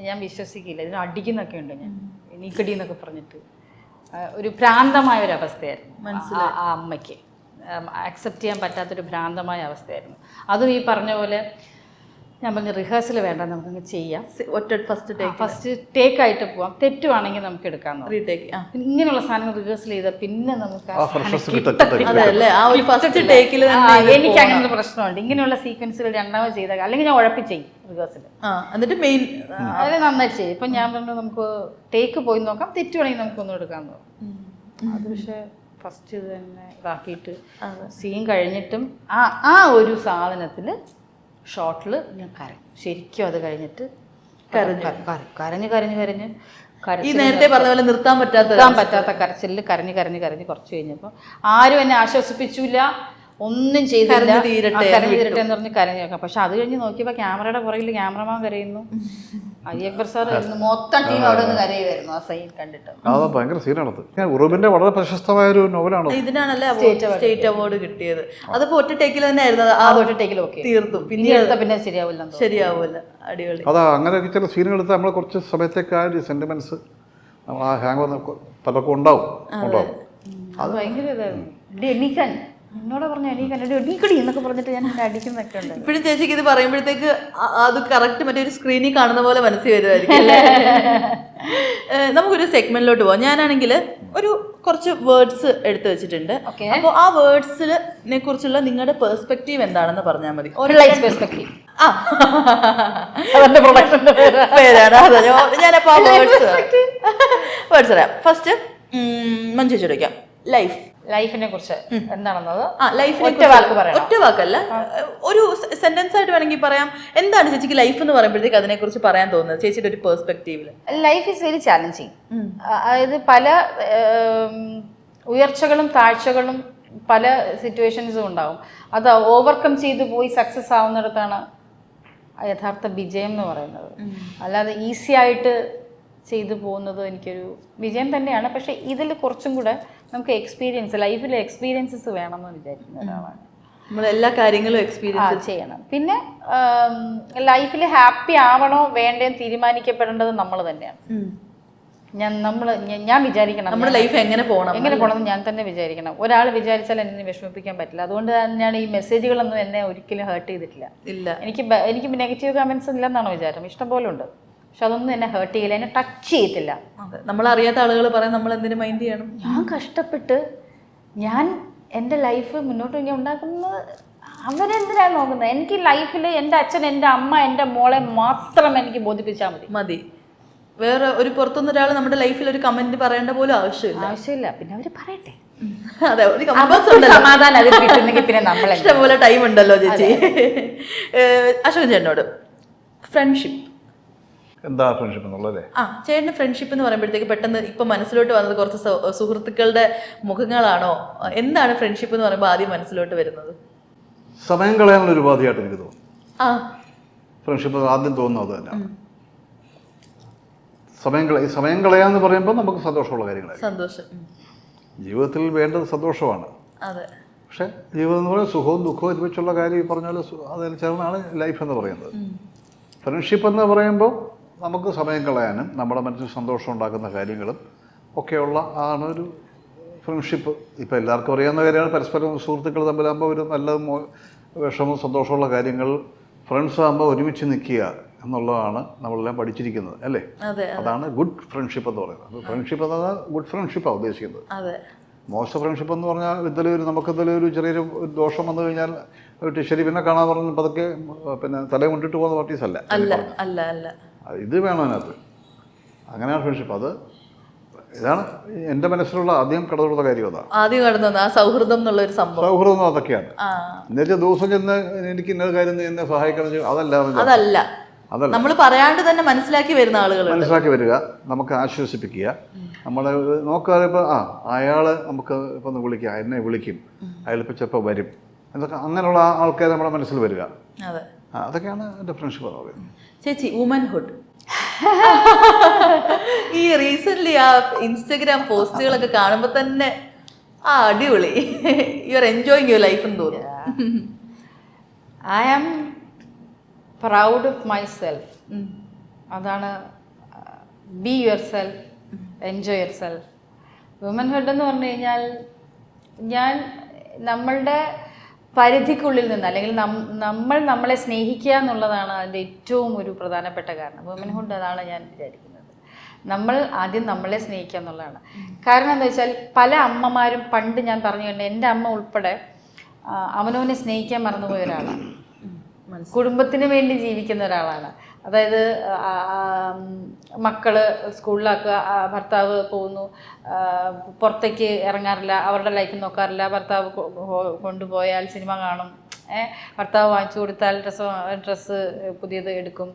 ഞാൻ വിശ്വസിക്കില്ല, ഇതിന് അടിക്കുന്നൊക്കെ ഉണ്ട്. ഞാൻ നീക്കടി എന്നൊക്കെ പറഞ്ഞിട്ട് ഒരു ഭ്രാന്തമായ ഒരു അവസ്ഥയായിരുന്നു ആ അമ്മയ്ക്ക്. അക്സെപ്റ്റ് ചെയ്യാൻ പറ്റാത്തൊരു ഭ്രാന്തമായ അവസ്ഥയായിരുന്നു. അതും ഈ പറഞ്ഞ പോലെ ഞാൻ പറഞ്ഞ റിഹേഴ്സൽ വേണ്ട, നമുക്കങ്ങ് ചെയ്യാം, ഫസ്റ്റ് ടേക്ക് ആയിട്ട് പോവാം, തെറ്റുവാണെങ്കിൽ നമുക്ക് എടുക്കാം, റീടേക്ക്. ഇങ്ങനെയുള്ള സാധനങ്ങൾ റിഹേഴ്സൽ ചെയ്താൽ പിന്നെ നമുക്ക് എനിക്ക് അങ്ങനെ ഒരു പ്രശ്നമുണ്ട്. ഇങ്ങനെയുള്ള സീക്വൻസുകൾ രണ്ടാമത് ചെയ്താൽ, അല്ലെങ്കിൽ ഞാൻ ഉഴപ്പി ചെയ്യും റിഹേഴ്സൽ, എന്നിട്ട് മെയിൻ അത് നന്നായി ചെയ്യും. ഇപ്പം ഞാൻ പറഞ്ഞു നമുക്ക് ടേക്ക് പോയി നോക്കാം, തെറ്റുവാണെങ്കിൽ നമുക്കൊന്നും എടുക്കാൻ തോന്നും. അത് പക്ഷേ ഫസ്റ്റ് ഇത് തന്നെ ഇതാക്കിയിട്ട് സീൻ കഴിഞ്ഞിട്ടും ആ ഒരു സാധനത്തിൽ ഷോട്ടിൽ ഞാൻ കരഞ്ഞു ശരിക്കും. അത് കഴിഞ്ഞിട്ട് കരഞ്ഞ് നേരത്തെ പറഞ്ഞ പോലെ നിർത്താൻ പറ്റാത്ത കരച്ചിലിൽ കരഞ്ഞ് കുറച്ച് കഴിഞ്ഞപ്പോൾ ആരും എന്നെ ആശ്വസിപ്പിച്ചില്ല, ഒന്നും ചെയ്തില്ല. തീരട്ടെ എന്ന് പറഞ്ഞ് കരഞ്ഞു നോക്കാം. പക്ഷെ അത് കഴിഞ്ഞ് നോക്കിയപ്പോൾ ക്യാമറയുടെ പുറകിൽ ക്യാമറമാൻ കരയുന്നു, അലി അക്ബർ സാർ മൊത്തം ടീം അവിടെ നിന്ന് കരയുമായിരുന്നു ആ സീൻ കണ്ടിട്ട്. അത് ഭയങ്കര സീനാണത്. ഉറൂബിന്റെ വളരെ പ്രശസ്തമായ ഒരു നോവലാണ്. ഇതിനാണല്ലേ സ്റ്റേറ്റ് അവാർഡ് കിട്ടിയത്. അതിപ്പോ ഒറ്റ ടേക്കിൽ തന്നെ ആയിരുന്നു. ഒറ്റ ടേക്കിൽ തീർത്തു. പിന്നെ ശരിയാവില്ല. അടിപൊളി. അതാ അങ്ങനെയൊക്കെ ചില സീനുകൾ എടുത്താൽ നമ്മൾ കുറച്ച് സമയത്തേക്ക് ആ ഒരു സെന്റിമെന്റ്സ് ആ ഹാങ് പലർക്കും ഉണ്ടാവും. അത് ഭയങ്കര ഇതായിരുന്നു. എന്നോട് പറഞ്ഞു എണീക്കടി എന്നൊക്കെ പറഞ്ഞിട്ട് ഞാൻ അടിക്കുന്നൊക്കെ ഉണ്ട്. ഇപ്പോഴും ചേച്ചിക്ക് ഇത് പറയുമ്പോഴത്തേക്ക് അത് കറക്റ്റ് മറ്റേ ഒരു സ്ക്രീനിൽ കാണുന്ന പോലെ മനസ്സിൽ വരുമായിരിക്കും. നമുക്കൊരു സെഗ്മെന്റിലോട്ട് പോവാം. ഞാനാണെങ്കിൽ കുറച്ച് വേർഡ്സ് എടുത്തു വെച്ചിട്ടുണ്ട്. അപ്പോൾ ആ വേർഡ്സിനെ കുറിച്ചുള്ള നിങ്ങളുടെ പെർസ്പെക്റ്റീവ് എന്താണെന്ന് പറഞ്ഞാൽ മതി. ഞാനപ്പോൾ ആ വേർഡ്സ് പറയാം. ഫസ്റ്റ് മഞ്ജു ചോദിക്കാം. ലൈഫിനെ കുറിച്ച് എന്താണെന്നത് ലൈഫിനെ ഒറ്റ വാക്ക് പറയണം. ഒറ്റ വാക്കല്ല, ഒരു സെന്റൻസ് ആയിട്ട് വേണമെങ്കിൽ പറയാം. എന്താണ് ചേച്ചിക്ക് ലൈഫ് എന്ന് പറയുമ്പോഴത്തേക്ക് അതിനെ കുറിച്ച് പറയാൻ തോന്നുന്നത് ചേച്ചിയുടെ ഒരു പെർസ്പെക്റ്റീവില്? Life is very challenging. അതായത് പല ഉയർച്ചകളും താഴ്ചകളും പല സിറ്റുവേഷൻസും ഉണ്ടാവും. അത് ഓവർകം ചെയ്തു പോയി സക്സസ് ആവുന്നിടത്താണ് യഥാർത്ഥ വിജയം എന്ന് പറയുന്നത്. അല്ലാതെ ഈസി ആയിട്ട് ചെയ്തു പോകുന്നത് എനിക്കൊരു വിജയം തന്നെയാണ്. പക്ഷെ ഇതിൽ കുറച്ചും കൂടെ നമുക്ക് ലൈഫിലെ എക്സ്പീരിയൻസസ് വേണമെന്ന് വിചാരിക്കുന്ന ഒരാളാണ്. നമ്മൾ എല്ലാ കാര്യങ്ങളും എക്സ്പീരിയൻസ് ചെയ്യണം. പിന്നെ ലൈഫിൽ ഹാപ്പി ആവണോ വേണ്ടയോ തീരുമാനിക്കപ്പെടേണ്ടത് നമ്മൾ തന്നെയാണ്. ഞാൻ വിചാരിക്കണം നമ്മുടെ ലൈഫ് എങ്ങനെ പോകണം ഞാൻ തന്നെ വിചാരിക്കണം. ഒരാൾ വിചാരിച്ചാൽ എന്നെ വിഷമിപ്പിക്കാൻ പറ്റില്ല. അതുകൊണ്ട് തന്നെയാണ് ഈ മെസ്സേജുകളൊന്നും എന്നെ ഒരിക്കലും ഹേർട്ട് ചെയ്തിട്ടില്ല. എനിക്ക് നെഗറ്റീവ് കമന്റ്സ് ഇല്ലെന്നാണോ വിചാരം? ഇഷ്ടംപോലെ ഉണ്ട്. പക്ഷെ അതൊന്നും എന്നെ ഹേർട്ട് ചെയ്യില്ല, എന്നെ ടച്ച് ചെയ്യത്തില്ല. നമ്മൾ അറിയാത്ത ആളുകൾ പറയാൻ നമ്മൾ എന്തിനു മൈൻഡ് ചെയ്യണം? ഞാൻ കഷ്ടപ്പെട്ട് ഞാൻ എൻ്റെ ലൈഫ് മുന്നോട്ട് ഇങ്ങനെ ഉണ്ടാക്കുന്നത് അവരെന്തിനാണ് നോക്കുന്നത്? എനിക്ക് ലൈഫിൽ എൻ്റെ അച്ഛൻ, എൻ്റെ അമ്മ, എൻ്റെ മോളെ മാത്രം എനിക്ക് ബോധിപ്പിച്ചാൽ മതി. വേറെ ഒരു പുറത്തുനിന്ന് ഒരാൾ നമ്മുടെ ലൈഫിൽ ഒരു കമന്റ് പറയേണ്ട പോലും ആവശ്യമില്ല. പിന്നെ അവര് പറയട്ടെ. അതെ, സമാധാനം അത് കിട്ടുന്നെങ്കിൽ പിന്നെ നമ്മൾ ഇഷ്ടംപോലെ ടൈം ഉണ്ടല്ലോ ചേച്ചി. അശോകൻ ചേട്ടനോട് ഫ്രണ്ട്ഷിപ്പ് എന്താ ഫ്രണ്ട്ഷിപ്പ് എന്നുള്ളതല്ലേ? ചേട്ടന് ഫ്രണ്ട്ഷിപ്പ് എന്ന് പറയുമ്പോഴത്തേക്ക് പെട്ടെന്ന് ഇപ്പൊ മനസ്സിലോട്ട് വന്നത് കുറച്ച് സുഹൃത്തുക്കളുടെ മുഖങ്ങളാണോ? എന്താണ് ഫ്രണ്ട്ഷിപ്പ് എന്ന് പറയുമ്പോൾ ആദ്യം മനസ്സിലോട്ട് വരുന്നത്? സമയം കളയാനുള്ള ഒരു ഉപാധിയായിട്ട് എനിക്ക് തോന്നുന്നു. ഫ്രണ്ട്ഷിപ്പ് ആദ്യം തോന്നുന്നത് അത് തന്നെയാണ്. സമയം കളയാന്ന് പറയുമ്പോൾ നമുക്ക് സന്തോഷമുള്ള കാര്യങ്ങളാണ്. സന്തോഷം ജീവിതത്തിൽ വേണ്ടത് സന്തോഷമാണ്. അതെ. പക്ഷെ ജീവിതം എന്ന് പറയുന്നത് സുഖവും ദുഃഖവും ഒരുമിച്ചുള്ള കാര്യം ഈ പറഞ്ഞാൽ അതിന് ചേർന്നാണ് ലൈഫ് എന്ന് പറയുന്നത്. ഫ്രണ്ട്ഷിപ്പ് എന്ന് പറയുമ്പോൾ നമുക്ക് സമയം കളയാനും നമ്മുടെ മനസ്സിൽ സന്തോഷം ഉണ്ടാക്കുന്ന കാര്യങ്ങളും ഒക്കെയുള്ള ആണ് ഒരു ഫ്രണ്ട്ഷിപ്പ്. ഇപ്പോൾ എല്ലാവർക്കും അറിയാവുന്ന കാര്യമാണ്. പരസ്പരം സുഹൃത്തുക്കൾ തമ്മിലാകുമ്പോൾ ഒരു നല്ല വിഷമവും സന്തോഷമുള്ള കാര്യങ്ങൾ ഫ്രണ്ട്സ് ആകുമ്പോൾ ഒരുമിച്ച് നിൽക്കുക എന്നുള്ളതാണ് നമ്മളെല്ലാം പഠിച്ചിരിക്കുന്നത്, അല്ലേ? അതാണ് ഗുഡ് ഫ്രണ്ട്ഷിപ്പ് എന്ന് പറയുന്നത്. ഫ്രണ്ട്ഷിപ്പ് എന്ന് പറഞ്ഞാൽ ഗുഡ് ഫ്രണ്ട്ഷിപ്പാണ് ഉദ്ദേശിക്കുന്നത്. മോശം ഫ്രണ്ട്ഷിപ്പ് എന്ന് പറഞ്ഞാൽ നമുക്കെന്തെങ്കിലും ഒരു ചെറിയൊരു ദോഷം വന്നു കഴിഞ്ഞാൽ ശരി പിന്നെ കാണാൻ പറഞ്ഞ് പതുക്കെ പിന്നെ തലയെ കൊണ്ടിട്ട് പോകുന്ന പാർട്ടീസ് അല്ല. ഇത് വേണം അതിനകത്ത്. അങ്ങനെയാണ് ഫ്രണ്ട്ഷിപ്പ്. ഇതാണ് എൻ്റെ മനസ്സിലുള്ള ആദ്യം കടന്നുള്ള കാര്യം. ആദ്യം കടന്നു സൗഹൃദം എന്നുള്ള ഒരു സംഭവം. സൗഹൃദം അതൊക്കെയാണ്. എന്നുവെച്ചാൽ ദിവസം ചെന്ന് എനിക്ക് ഇന്ന കാര്യം എന്നെ സഹായിക്കണം അതല്ല. നമ്മൾ പറയാണ്ട് തന്നെ മനസ്സിലാക്കി വരുന്ന ആളുകൾ, മനസ്സിലാക്കി വരിക, നമുക്ക് ആശ്വസിപ്പിക്കുക. നമ്മളെ നോക്കാതെ ഇപ്പോൾ അയാള് നമുക്ക് ഇപ്പം ഒന്ന് വിളിക്കുക, എന്നെ വിളിക്കും, അയാളിപ്പോൾ ചിലപ്പോൾ വരും എന്നൊക്കെ അങ്ങനെയുള്ള ആൾക്കാർ നമ്മുടെ മനസ്സിൽ വരിക. അതൊക്കെയാണ് എൻ്റെ ഫ്രണ്ട്ഷിപ്പ് എന്ന് പറയുന്നത്. ചേച്ചി, വുമൻഹുഡ് ഈ റീസെന്റ് ഇൻസ്റ്റഗ്രാം പോസ്റ്റുകളൊക്കെ കാണുമ്പോൾ തന്നെ അടിപൊളി, you are enjoying your life എന്ന് തോന്നുന്നു. I am proud of myself. അതാണ് be yourself, enjoy yourself. Womanhood എന്ന് പറഞ്ഞു കഴിഞ്ഞാൽ ഞാൻ നമ്മളുടെ പരിധിക്കുള്ളിൽ നിന്ന് അല്ലെങ്കിൽ നമ്മൾ നമ്മളെ സ്നേഹിക്കുക എന്നുള്ളതാണ് അതിൻ്റെ ഏറ്റവും ഒരു പ്രധാനപ്പെട്ട കാരണം. വുമൻഹുഡ് അതാണ് ഞാൻ വിചാരിക്കുന്നത്. നമ്മൾ ആദ്യം നമ്മളെ സ്നേഹിക്കുക എന്നുള്ളതാണ്. കാരണം എന്താ വെച്ചാൽ പല അമ്മമാരും പണ്ട് ഞാൻ പറഞ്ഞു കണ്ടു, എൻ്റെ അമ്മ ഉൾപ്പെടെ അവനവനെ സ്നേഹിക്കാൻ മറന്നുപോയ ഒരാളാണ്. കുടുംബത്തിന് വേണ്ടി ജീവിക്കുന്ന ഒരാളാണ്. അതായത് മക്കള് സ്കൂളിലാക്കുക, ഭർത്താവ് പോകുന്നു, പുറത്തേക്ക് ഇറങ്ങാറില്ല, അവരുടെ ലൈഫ് നോക്കാറില്ല. ഭർത്താവ് കൊണ്ടുപോയാൽ സിനിമ കാണും, ഭർത്താവ് വാങ്ങിച്ചു കൊടുത്താൽ ഡ്രസ്സ് പുതിയത് എടുക്കും.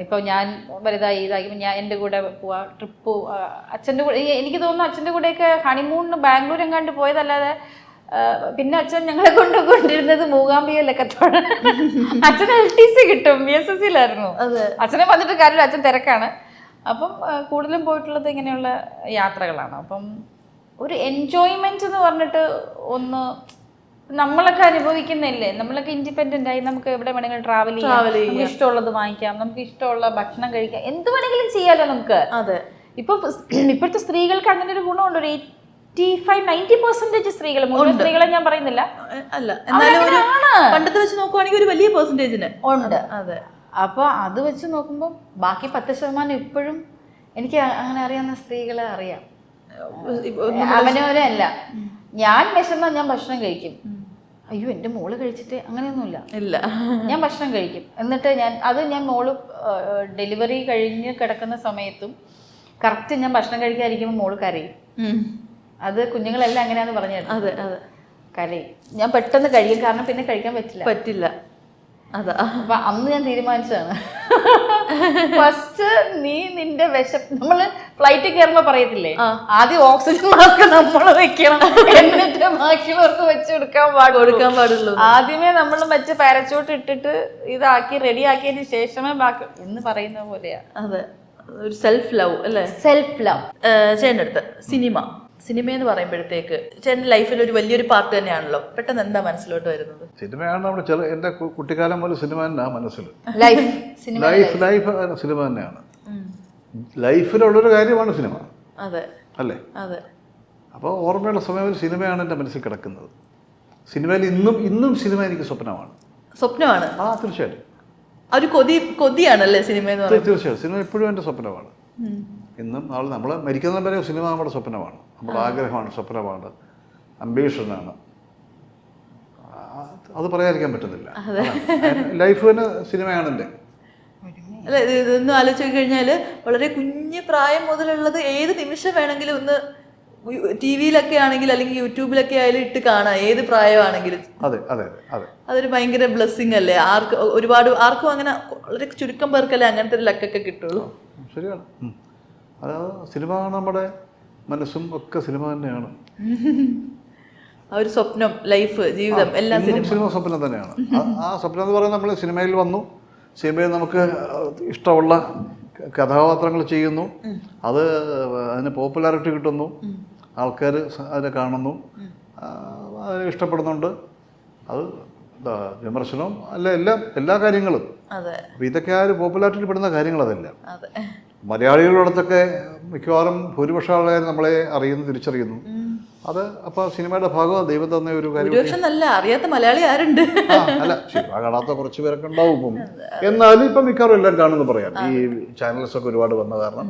ഇപ്പോൾ ഞാൻ വലുതായി ഇതാക്കി ഞാൻ എൻ്റെ കൂടെ പോവാ, ട്രിപ്പ് പോവാ, അച്ഛൻ്റെ കൂടെ. എനിക്ക് തോന്നുന്നു അച്ഛൻ്റെ കൂടെയൊക്കെ ഹണിമൂണിന് ബാംഗ്ലൂർ എങ്ങാണ്ട് പോയതല്ലാതെ പിന്നെ അച്ഛൻ ഞങ്ങളെ കൊണ്ടുകൊണ്ടിരുന്നത് മൂകാംബികയിലൊക്കെ അച്ഛന് LTC കിട്ടും, BSSലായിരുന്നു. അച്ഛനെ വന്നിട്ട് കാര്യമില്ല, അച്ഛൻ തിരക്കാണ്. അപ്പം കൂടുതലും പോയിട്ടുള്ളത് ഇങ്ങനെയുള്ള യാത്രകളാണ്. അപ്പം ഒരു എൻജോയ്മെന്റ് എന്ന് പറഞ്ഞിട്ട് ഒന്ന് നമ്മളൊക്കെ അനുഭവിക്കുന്നില്ലേ, നമ്മളൊക്കെ ഇൻഡിപെൻഡന്റ് ആയി നമുക്ക് എവിടെ വേണമെങ്കിലും ട്രാവൽ ചെയ്യാം, നമുക്ക് ഇഷ്ടമുള്ളത് വാങ്ങിക്കാം, നമുക്ക് ഇഷ്ടമുള്ള ഭക്ഷണം കഴിക്കാം, എന്ത് വേണമെങ്കിലും ചെയ്യാലോ നമുക്ക്. ഇപ്പോഴത്തെ സ്ത്രീകൾക്ക് അങ്ങനെ ഒരു ഗുണമുണ്ട്. ഒരു 85-90% സ്ത്രീകൾ, മുഴുവൻ സ്ത്രീകളെ ഞാൻ പറയുന്നില്ല, പണ്ടത്തെ വെച്ച് നോക്കുവാണെങ്കിൽ ഒരു വലിയ പെർസെന്റേജിന് ഉണ്ട്. അപ്പൊ അത് വെച്ച് നോക്കുമ്പോൾ ബാക്കി 10% ഇപ്പോഴും എനിക്ക് അങ്ങനെ അറിയാവുന്ന സ്ത്രീകളെ അറിയാം. അവനവരെ അല്ല, ഞാൻ വിശന്നാ ഞാൻ ഭക്ഷണം കഴിക്കും. അയ്യോ എൻ്റെ മോള് കഴിച്ചിട്ട് അങ്ങനെയൊന്നുമില്ല, ഞാൻ ഭക്ഷണം കഴിക്കും. എന്നിട്ട് ഞാൻ മോള് ഡെലിവറി കഴിഞ്ഞ് കിടക്കുന്ന സമയത്തും കറക്റ്റ് ഞാൻ ഭക്ഷണം കഴിക്കാതിരിക്കുമ്പോൾ മോള് കരയും. അത് കുഞ്ഞുങ്ങളെല്ലാം അങ്ങനെയാന്ന് പറഞ്ഞു കേട്ടോ. അതെ അതെ കരയും. ഞാൻ പെട്ടെന്ന് കഴിയും, കാരണം പിന്നെ കഴിക്കാൻ പറ്റില്ല. അതാ അപ്പൊ അന്ന് ഞാൻ തീരുമാനിച്ചതാണ്, ഫസ്റ്റ് നീ നിന്റെ നമ്മള് ഫ്ലൈറ്റിൽ കയറുമ്പോ പറയത്തില്ലേ, ആദ്യം ഓക്സിജൻ മാസ്ക് നമ്മൾ വെക്കണം, എന്നിട്ട് ബാക്കിയുള്ളവർക്ക് വെച്ച് കൊടുക്കാൻ പാടുള്ളൂ. ആദ്യമേ നമ്മൾ വെച്ച് പാരച്ചൂട്ട് ഇട്ടിട്ട് ഇതാക്കി റെഡി ആക്കിയതിന് ശേഷമേ ബാക്കി എന്ന് പറയുന്ന പോലെയാ. അതെ, ഒരു സെൽഫ് ലവ് അല്ലേ? Self love. ചേട്ടൻ്റെ അടുത്ത് സിനിമ എന്ന് പറയുമ്പോഴത്തേക്ക് ചേട്ടൻ്റെ ലൈഫിൽ ഒരു വലിയൊരു പാർട്ട് തന്നെയാണല്ലോ. പെട്ടെന്ന് എന്താ മനസ്സിലോട്ട് വരുന്നത്? സിനിമയാണ് നമ്മുടെ എൻ്റെ കുട്ടിക്കാലം പോലെ സിനിമ തന്നെയാണ് മനസ്സിൽ. ലൈഫ് സിനിമ തന്നെയാണ്. ലൈഫിലുള്ളൊരു കാര്യമാണ് സിനിമ. അതെ അല്ലേ? അതെ. അപ്പോൾ ഓർമ്മയുള്ള സമയം സിനിമയാണ് എൻ്റെ മനസ്സിൽ കിടക്കുന്നത്. സിനിമയിൽ ഇന്നും സിനിമ എനിക്ക് സ്വപ്നമാണ്. തീർച്ചയായിട്ടും. ഒരു കൊതിയാണല്ലേ സിനിമ എന്ന് പറയുന്നത്? തീർച്ചയായും സിനിമ എപ്പോഴും എൻ്റെ സ്വപ്നമാണ്. ഇന്നും നാളെ നമ്മൾ മരിക്കുന്ന വരെ സിനിമ നമ്മുടെ സ്വപ്നമാണ്, നമ്മുടെ ആഗ്രഹമാണ്, സ്വപ്നമാണ്, അംബീഷനാണ്. അത് പറയാതിരിക്കാൻ പറ്റുന്നില്ല. ലൈഫ് തന്നെ സിനിമയാണ് എൻ്റെ. അല്ല, ഇതൊന്നും ആലോചിച്ച് കഴിഞ്ഞാൽ വളരെ കുഞ്ഞു പ്രായം മുതലുള്ളത് ഏത് നിമിഷം വേണമെങ്കിലും ഒന്ന് ടി വിയിലൊക്കെ ആണെങ്കിൽ അല്ലെങ്കിൽ യൂട്യൂബിലൊക്കെ ആയാലും ഇട്ട് കാണാം, ഏത് പ്രായമാണെങ്കിലും. അതെ അതെ അതെ. അതൊരു ഭയങ്കര ബ്ലെസ്സിങ് അല്ലേ? ആർക്കും അങ്ങനെ വളരെ ചുരുക്കം പേർക്കല്ലേ അങ്ങനത്തെ ഒരു ലക്കൊക്കെ കിട്ടുള്ളൂ. ശരിയാണ്. അത് സിനിമ നമ്മുടെ മനസ്സും ഒക്കെ സിനിമ തന്നെയാണ്. ആ ഒരു സ്വപ്നം, ലൈഫ്, ജീവിതം എല്ലാം സിനിമ സ്വപ്നം തന്നെയാണ്. ആ സ്വപ്നം എന്ന് പറയുന്നത് നമ്മൾ സിനിമയിൽ വന്നു, സിനിമയിൽ നമുക്ക് ഇഷ്ടമുള്ള കഥാപാത്രങ്ങൾ ചെയ്യുന്നു, അതിന് പോപ്പുലാരിറ്റി കിട്ടുന്നു, ആൾക്കാർ അതിനെ കാണുന്നു, അതിനെ ഇഷ്ടപ്പെടുന്നുണ്ട്, അത് വിമർശനവും അല്ല എല്ലാ കാര്യങ്ങളും. അപ്പോൾ ഇതൊക്കെ ആ ഒരു പോപ്പുലാരിറ്റിയിൽ പെടുന്ന കാര്യങ്ങൾ അതെല്ലാം. മലയാളികളോടത്തൊക്കെ മിക്കവാറും ഭൂരിപക്ഷം ആൾക്കാർ നമ്മളെ തിരിച്ചറിയുന്നു. അത് അപ്പോൾ സിനിമയുടെ ഭാഗം ദൈവം തന്ന ഒരു കാര്യം. അറിയാത്ത മലയാളി ആരുണ്ട്? അല്ല, സിനിമ കാണാത്ത കുറച്ച് പേരൊക്കെ ഉണ്ടാവും. എന്നാലും ഇപ്പം മിക്കവാറും എല്ലാവരും കാണുമെന്ന് പറയാം. ഈ ചാനൽസൊക്കെ ഒരുപാട് വന്ന കാരണം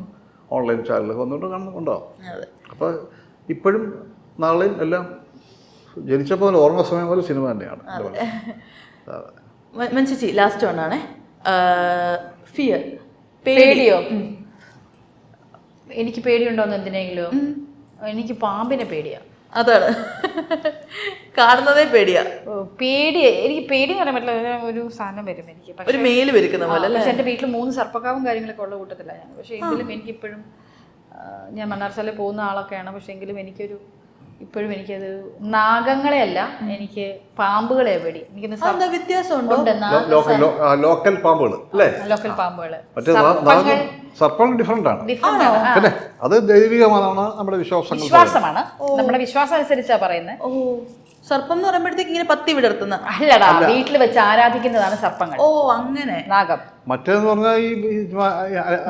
ഓൺലൈൻ ചാനലൊക്കെ വന്നുകൊണ്ട് കാണുന്നുണ്ടാവും. അപ്പോൾ ഇപ്പോഴും നാളെയും എല്ലാം ജനിച്ചപ്പോൾ ഓർമ്മ സമയം പോലെ സിനിമ തന്നെയാണ്. മനസ്സി ലാസ്റ്റ് ഒന്നാണേ, ഫിയർ. പേടിയോ? എനിക്ക് പേടിയുണ്ടോന്ന് എന്തിനെങ്കിലും? എനിക്ക് പാമ്പിനെ പേടിയാ. അതാണ് കാണുന്നതേ പേടിയാ. എനിക്ക് പേടി എന്ന് പറയാൻ പറ്റില്ല. ഒരു സാധനം വരും എനിക്ക്, ഒരു മേല് വരുന്ന പോലെ. പക്ഷെ എൻ്റെ വീട്ടിൽ 3 സർപ്പക്കാവും കാര്യങ്ങളൊക്കെ ഉള്ള കൂട്ടത്തില്ല ഞാൻ. പക്ഷെ എങ്കിലും എനിക്കിപ്പോഴും, ഞാൻ മണ്ണാർശാലയിൽ പോകുന്ന ആളൊക്കെയാണ്, പക്ഷെ എങ്കിലും ഇപ്പോഴും എനിക്കത് നാഗങ്ങളെ അല്ല, എനിക്ക് പാമ്പുകളെ പേടി. എനിക്ക് വ്യത്യാസമുണ്ടോ? ലോക്കൽ പാമ്പുകൾ അല്ലേ? ലോക്കൽ പാമ്പുകള്, സർപ്പം ഡിഫറെന്റ് ആണ്. പിന്നെ അത് ദൈവികമാണ്, നമ്മുടെ വിശ്വാസമാണ്. നമ്മുടെ വിശ്വാസം അനുസരിച്ചാ പറയുന്നത്. സർപ്പം എന്ന് പറയുമ്പോഴത്തേക്ക് ഇങ്ങനെ പത്തി വിടർത്തുന്ന അല്ലടാ, വീട്ടിൽ വെച്ച് ആരാധിക്കുന്നതാണ് സർപ്പങ്ങൾ. ഓ അങ്ങനെ. നാഗം മറ്റേന്ന് പറഞ്ഞാൽ ഈ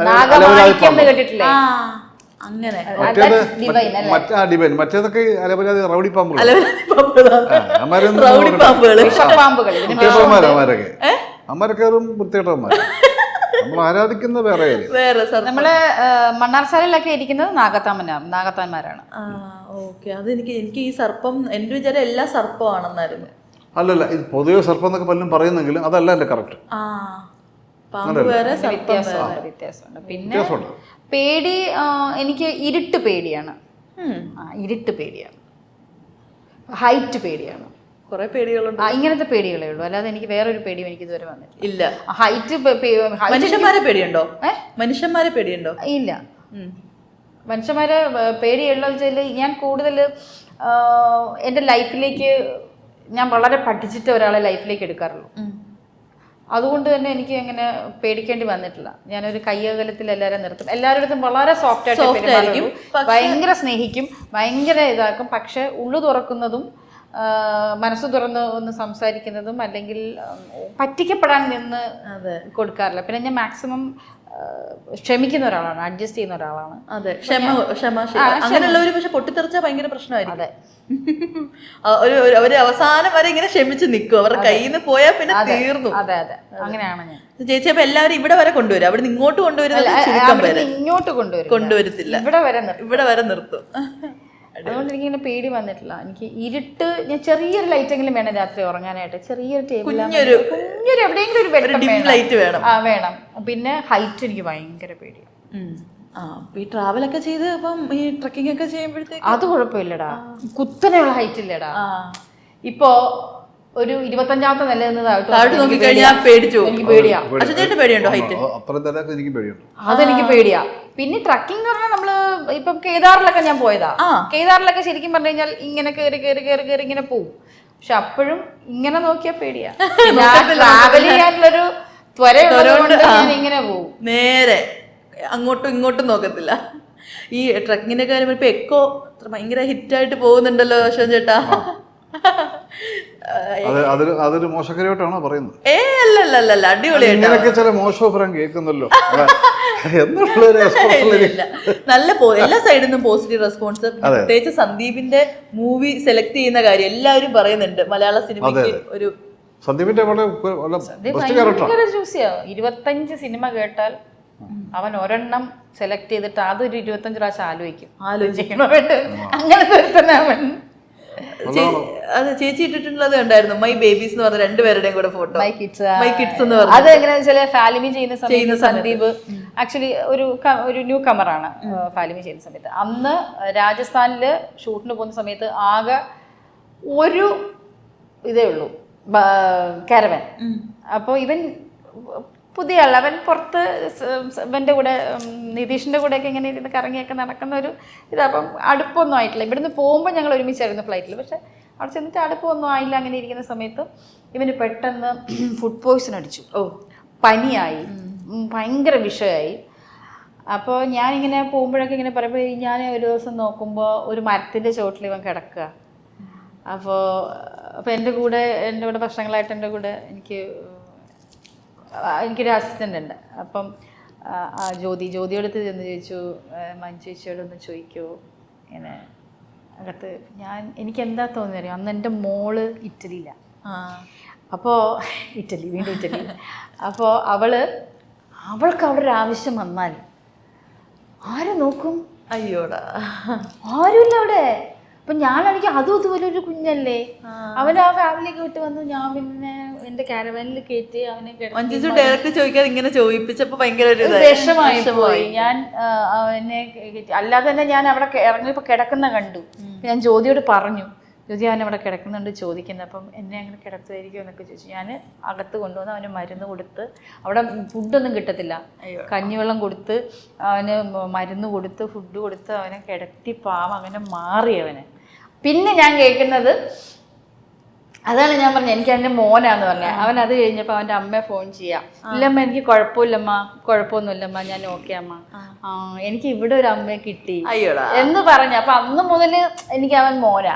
നാഗമാണിക്യം കേട്ടിട്ടില്ലേ? അങ്ങനെ മറ്റേതൊക്കെ അലപരാതി റൗഡി പാമ്പുകൾ, അമ്മരൊക്കെ വൃത്തികെട്ടവന്മാർ. നമ്മൾ ആരാധിക്കുന്ന വേറെ. നമ്മള് മണ്ണാർശാലയിലൊക്കെ ഇരിക്കുന്നത് നാഗത്താന്മാരാണ്. ഓക്കെ. എനിക്ക് ഈ സർപ്പം എൻ്റെ വിചാരം എല്ലാ സർപ്പമാണെന്നായിരുന്നു. അല്ലല്ല, ഇത് പൊതുവെ സർപ്പം എന്നൊക്കെ പലരും പറയുന്നെങ്കിലും അതല്ല എൻ്റെ കറക്റ്റ്. വ്യത്യാസമുണ്ട്. പിന്നെ പേടി, എനിക്ക് ഇരുട്ട് പേടിയാണ്. ഇരുട്ട് പേടിയാണ്, ഹൈറ്റ് പേടിയാണ്. കുറെ പേടികളുണ്ട്. ഇങ്ങനത്തെ പേടികളേ ഉള്ളൂ, അല്ലാതെ എനിക്ക് വേറൊരു പേടിയും എനിക്ക് ഇതുവരെ വന്നിട്ടില്ല. ഇല്ല. ഹൈറ്റ്. മനുഷ്യന്മാരെ പേടിയുണ്ടോ? മനുഷ്യന്മാരെ പേടിയുണ്ടോ? ഇല്ല. മനുഷ്യന്മാരെ പേടിയുള്ളതെന്ന് വെച്ചാൽ, ഞാൻ കൂടുതൽ എൻ്റെ ലൈഫിലേക്ക് ഞാൻ വളരെ പഠിച്ചിട്ട് ഒരാളെ ലൈഫിലേക്ക് എടുക്കാറുള്ളൂ. അതുകൊണ്ട് തന്നെ എനിക്ക് അങ്ങനെ പേടിക്കേണ്ടി വന്നിട്ടില്ല. ഞാനൊരു കയ്യകലത്തിൽ എല്ലാവരും നിർത്തും, എല്ലാവരുടെ വളരെ സോഫ്റ്റ് ആയിട്ട് പെരുമാറും, ഭയങ്കര സ്നേഹിക്കും, ഭയങ്കര ഇതാക്കും. പക്ഷെ ഉള്ളു തുറക്കുന്നതും മനസ്സ് തുറന്ന് ഒന്ന് സംസാരിക്കുന്നതും അല്ലെങ്കിൽ പറ്റിക്കപ്പെടാൻ നിന്ന് കൊടുക്കാറില്ല. പിന്നെ ഞാൻ മാക്സിമം ക്ഷമിക്കുന്ന ഒരാളാണ്, അഡ്ജസ്റ്റ് ചെയ്യുന്ന ഒരാളാണ്. അതെ, അങ്ങനെയുള്ളവര് പക്ഷെ പൊട്ടിത്തെറിച്ചാൽ ഭയങ്കര പ്രശ്നമായിരിക്കും. അതെ, ഒരു അവസാനം വരെ ഇങ്ങനെ ക്ഷമിച്ച് നിൽക്കും, അവരുടെ കയ്യിൽ നിന്ന് പോയാൽ പിന്നെ തീർന്നു. അതെ അതെ, അങ്ങനെയാണ് ഞാൻ. ചേച്ചി അപ്പൊ എല്ലാവരും ഇവിടെ വരെ കൊണ്ടുവരും, അവിടെ നിന്ന് ഇങ്ങോട്ട് കൊണ്ടുവരുന്നത് ഇങ്ങോട്ട് കൊണ്ടുവരുത്തില്ല, ഇവിടെ വരെ നിർത്തും. അതുകൊണ്ട് എനിക്കിങ്ങനെ പേടി വന്നിട്ടില്ല. എനിക്ക് ഇരുട്ട്, ഞാൻ ചെറിയൊരു ലൈറ്റെങ്കിലും വേണം രാത്രി ഉറങ്ങാനായിട്ട്. ചെറിയൊരു ടേബിൾ, കുഞ്ഞൊരു എവിടെയെങ്കിലും ഒരു ലൈറ്റ് വേണം. വേണം. പിന്നെ ഹൈറ്റ് എനിക്ക് ഭയങ്കര പേടിയാണ്. ഈ ട്രാവലൊക്കെ ചെയ്ത് അപ്പം ഈ ട്രക്കിംഗ് ഒക്കെ ചെയ്യുമ്പോഴത്തേക്ക് അത് കുഴപ്പമില്ലടാ, കുത്തനെയുള്ള ഹൈറ്റ് ഇല്ലടാ. ഇപ്പോ ഒരു 25ാമത്തെ നില താഴോട്ട് നോക്കിക്കഴിഞ്ഞാൽ പേടിച്ചു. എനിക്ക് പേടിയാ. അശ്വതിയേട്ടന് പേടിയുണ്ടോ ഹൈറ്റ്? അപ്പുറം തന്നെ എനിക്ക് പേടിയുണ്ട്. അതെനിക്ക് പേടിയാ. പിന്നെ ട്രക്കിംഗ് എന്ന് പറഞ്ഞാൽ നമ്മള് ഇപ്പം കേദാറിലൊക്കെ ഞാൻ പോയതാ. കേദാറിലൊക്കെ ശരിക്കും പറഞ്ഞു കഴിഞ്ഞാൽ ഇങ്ങനെ കേറി കേറി കേറി കേറി ഇങ്ങനെ പോവും. പക്ഷെ അപ്പോഴും ഇങ്ങനെ നോക്കിയാ പേടിയാ. ട്രാവൽ ചെയ്യാനുള്ളൊരു ത്വരയുള്ളതുകൊണ്ട് ഞാൻ ഇങ്ങനെ പോവും. നേരെ അങ്ങോട്ടും ഇങ്ങോട്ടും നോക്കത്തില്ല. ഈ ട്രക്കിങ്ങിന്റെ കാര്യം ഇപ്പൊ എക്കോ ഭയങ്കര ഹിറ്റായിട്ട് പോകുന്നുണ്ടല്ലോ അശ്വൻ ചേട്ടാ. അതൊരു മോശക്കാരിയായിട്ടാണോ പറയുന്നത്? അല്ലല്ല അടിപൊളിയായിട്ട് ഇങ്ങനെയൊക്കെ ചില മോശം അഭിപ്രായം കേൾക്കുന്നല്ലോ. നല്ല എല്ലാ സൈഡിൽ നിന്നും പോസിറ്റീവ് റെസ്പോൺസ്. പ്രത്യേകിച്ച് സന്ദീപിന്റെ മൂവി സെലക്ട് ചെയ്യുന്ന കാര്യം എല്ലാവരും പറയുന്നുണ്ട്. മലയാള സിനിമയ്ക്ക് ഒരു സന്ദീപിന്റെ 25 സിനിമ കേട്ടാൽ അവൻ ഒരെണ്ണം സെലക്ട് ചെയ്തിട്ട് അതൊരു 25 പ്രാവശ്യം ആലോചിക്കണം. അങ്ങനത്തെ ഒരുത്തന്നെ അവൻ. അത് ചേച്ചി ഇട്ടിട്ടുള്ളത് കണ്ടായിരുന്നു, മൈ ബേബീസ് എന്ന് പറഞ്ഞ രണ്ടുപേരുടെയും കൂടെ ഫോട്ടോ. മൈ കിഡ്സ് എന്ന് പറഞ്ഞു. അത് എങ്ങനെയാ വെച്ചാൽ ഫാലിമി ചെയ്യുന്ന സമയത്ത് സന്ദീപ് ആക്ച്വലി ഒരു ന്യൂ കമറാണ്. ഫാലിമി ചെയ്യുന്ന സമയത്ത് അന്ന് രാജസ്ഥാനില് ഷൂട്ടിന് പോകുന്ന സമയത്ത് ആകെ ഒരു ഇതേ ഉള്ളൂ, കാരവൻ. അപ്പോൾ ഇവൻ പുതിയ ആൾ, അവൻ പുറത്ത് ഇവൻ്റെ കൂടെ നിതീഷിൻ്റെ കൂടെയൊക്കെ ഇങ്ങനെ ഇരുന്ന് കറങ്ങിയൊക്കെ നടക്കുന്ന ഒരു ഇതാ. അപ്പം അടുപ്പൊന്നും ആയിട്ടില്ല. ഇവിടുന്ന് പോകുമ്പോൾ ഞങ്ങൾ ഒരുമിച്ചായിരുന്നു ഫ്ലൈറ്റിൽ. പക്ഷെ അവിടെ ചെന്നിട്ട് അടുപ്പൊന്നും ആയില്ല. അങ്ങനെ ഇരിക്കുന്ന സമയത്ത് ഇവന് പെട്ടെന്ന് ഫുഡ് പോയ്സൺ അടിച്ചു. പനിയായി, ഭയങ്കര വിഷയമായി. അപ്പോൾ ഞാനിങ്ങനെ പോകുമ്പോഴൊക്കെ ഇങ്ങനെ പറയുമ്പോൾ ഞാൻ ഒരു ദിവസം നോക്കുമ്പോൾ ഒരു മരത്തിൻ്റെ ചുവട്ടിൽ ഇവൻ കിടക്കുക. അപ്പോൾ എൻ്റെ കൂടെ വർഷങ്ങളായിട്ട് എൻ്റെ കൂടെ എനിക്കൊരു അസിസ്റ്റൻ്റ് ഉണ്ട്. അപ്പം ജ്യോതിയോടത്ത് ചെന്ന് ചോദിച്ചു, മഞ്ജു ചേച്ചിയോടൊന്ന് ചോദിക്കുമോ ഇങ്ങനെ അകത്ത്. എനിക്ക് എന്താ തോന്നിയറിയോ, അന്ന് എൻ്റെ മോള് ഇറ്റലിയിലാണ്. അപ്പോൾ വീണ്ടും ഇറ്റലി. അപ്പോൾ അവൾക്ക് അവിടെ ഒരു ആവശ്യം വന്നാൽ ആരെ നോക്കും? അയ്യോടാ, ആരുമില്ല അവിടെ. അപ്പം ഞാനാണെങ്കിൽ അതും ഇതുപോലെ ഒരു കുഞ്ഞല്ലേ, അവൻ ആ ഫാമിലിയൊക്കെ വിട്ട് വന്നു. ഞാൻ പിന്നെ എൻ്റെ കാരവാനിൽ കയറ്റി അവനെ ഡയറക്റ്റ് ചോദിക്കാതെ ഇങ്ങനെ ചോദിപ്പിച്ചപ്പോൾ ഭയങ്കര വിഷമായി പോയി. ഞാൻ അവനെ അല്ലാതെ തന്നെ ഞാൻ അവിടെ ഇറങ്ങിയപ്പോൾ കിടക്കുന്ന കണ്ടു. ഞാൻ ജ്യോതിയോട് പറഞ്ഞു, ജ്യോതി അവൻ അവിടെ കിടക്കുന്നുണ്ട് ചോദിക്കുന്നത്. അപ്പം എന്നെ അങ്ങനെ കിടത്തുമായിരിക്കും എന്നൊക്കെ ചോദിച്ചു. ഞാൻ അകത്ത് കൊണ്ടുവന്ന് അവന് മരുന്ന് കൊടുത്ത്, അവിടെ ഫുഡൊന്നും കിട്ടത്തില്ല, കഞ്ഞിവെള്ളം കൊടുത്ത് അവന് മരുന്ന് കൊടുത്ത് ഫുഡ് കൊടുത്ത് അവനെ കിടത്തി പാവം അങ്ങനെ മാറി അവന്. പിന്നെ ഞാൻ കേൾക്കുന്നത് അതാണ് ഞാൻ പറഞ്ഞത്, എനിക്ക് എൻ്റെ മോനാന്ന് പറഞ്ഞത്. അവൻ അത് കഴിഞ്ഞപ്പോൾ അവൻ്റെ അമ്മയെ ഫോൺ ചെയ്യാം. ഇല്ലമ്മ എനിക്ക് കുഴപ്പമില്ലമ്മ, കുഴപ്പമൊന്നുമില്ലമ്മ, ഞാൻ ഓക്കെ അമ്മ, എനിക്ക് ഇവിടെ ഒരു അമ്മയെ കിട്ടി എന്ന് പറഞ്ഞു. അപ്പം അന്ന് മുതൽ എനിക്ക് അവൻ മോനാ.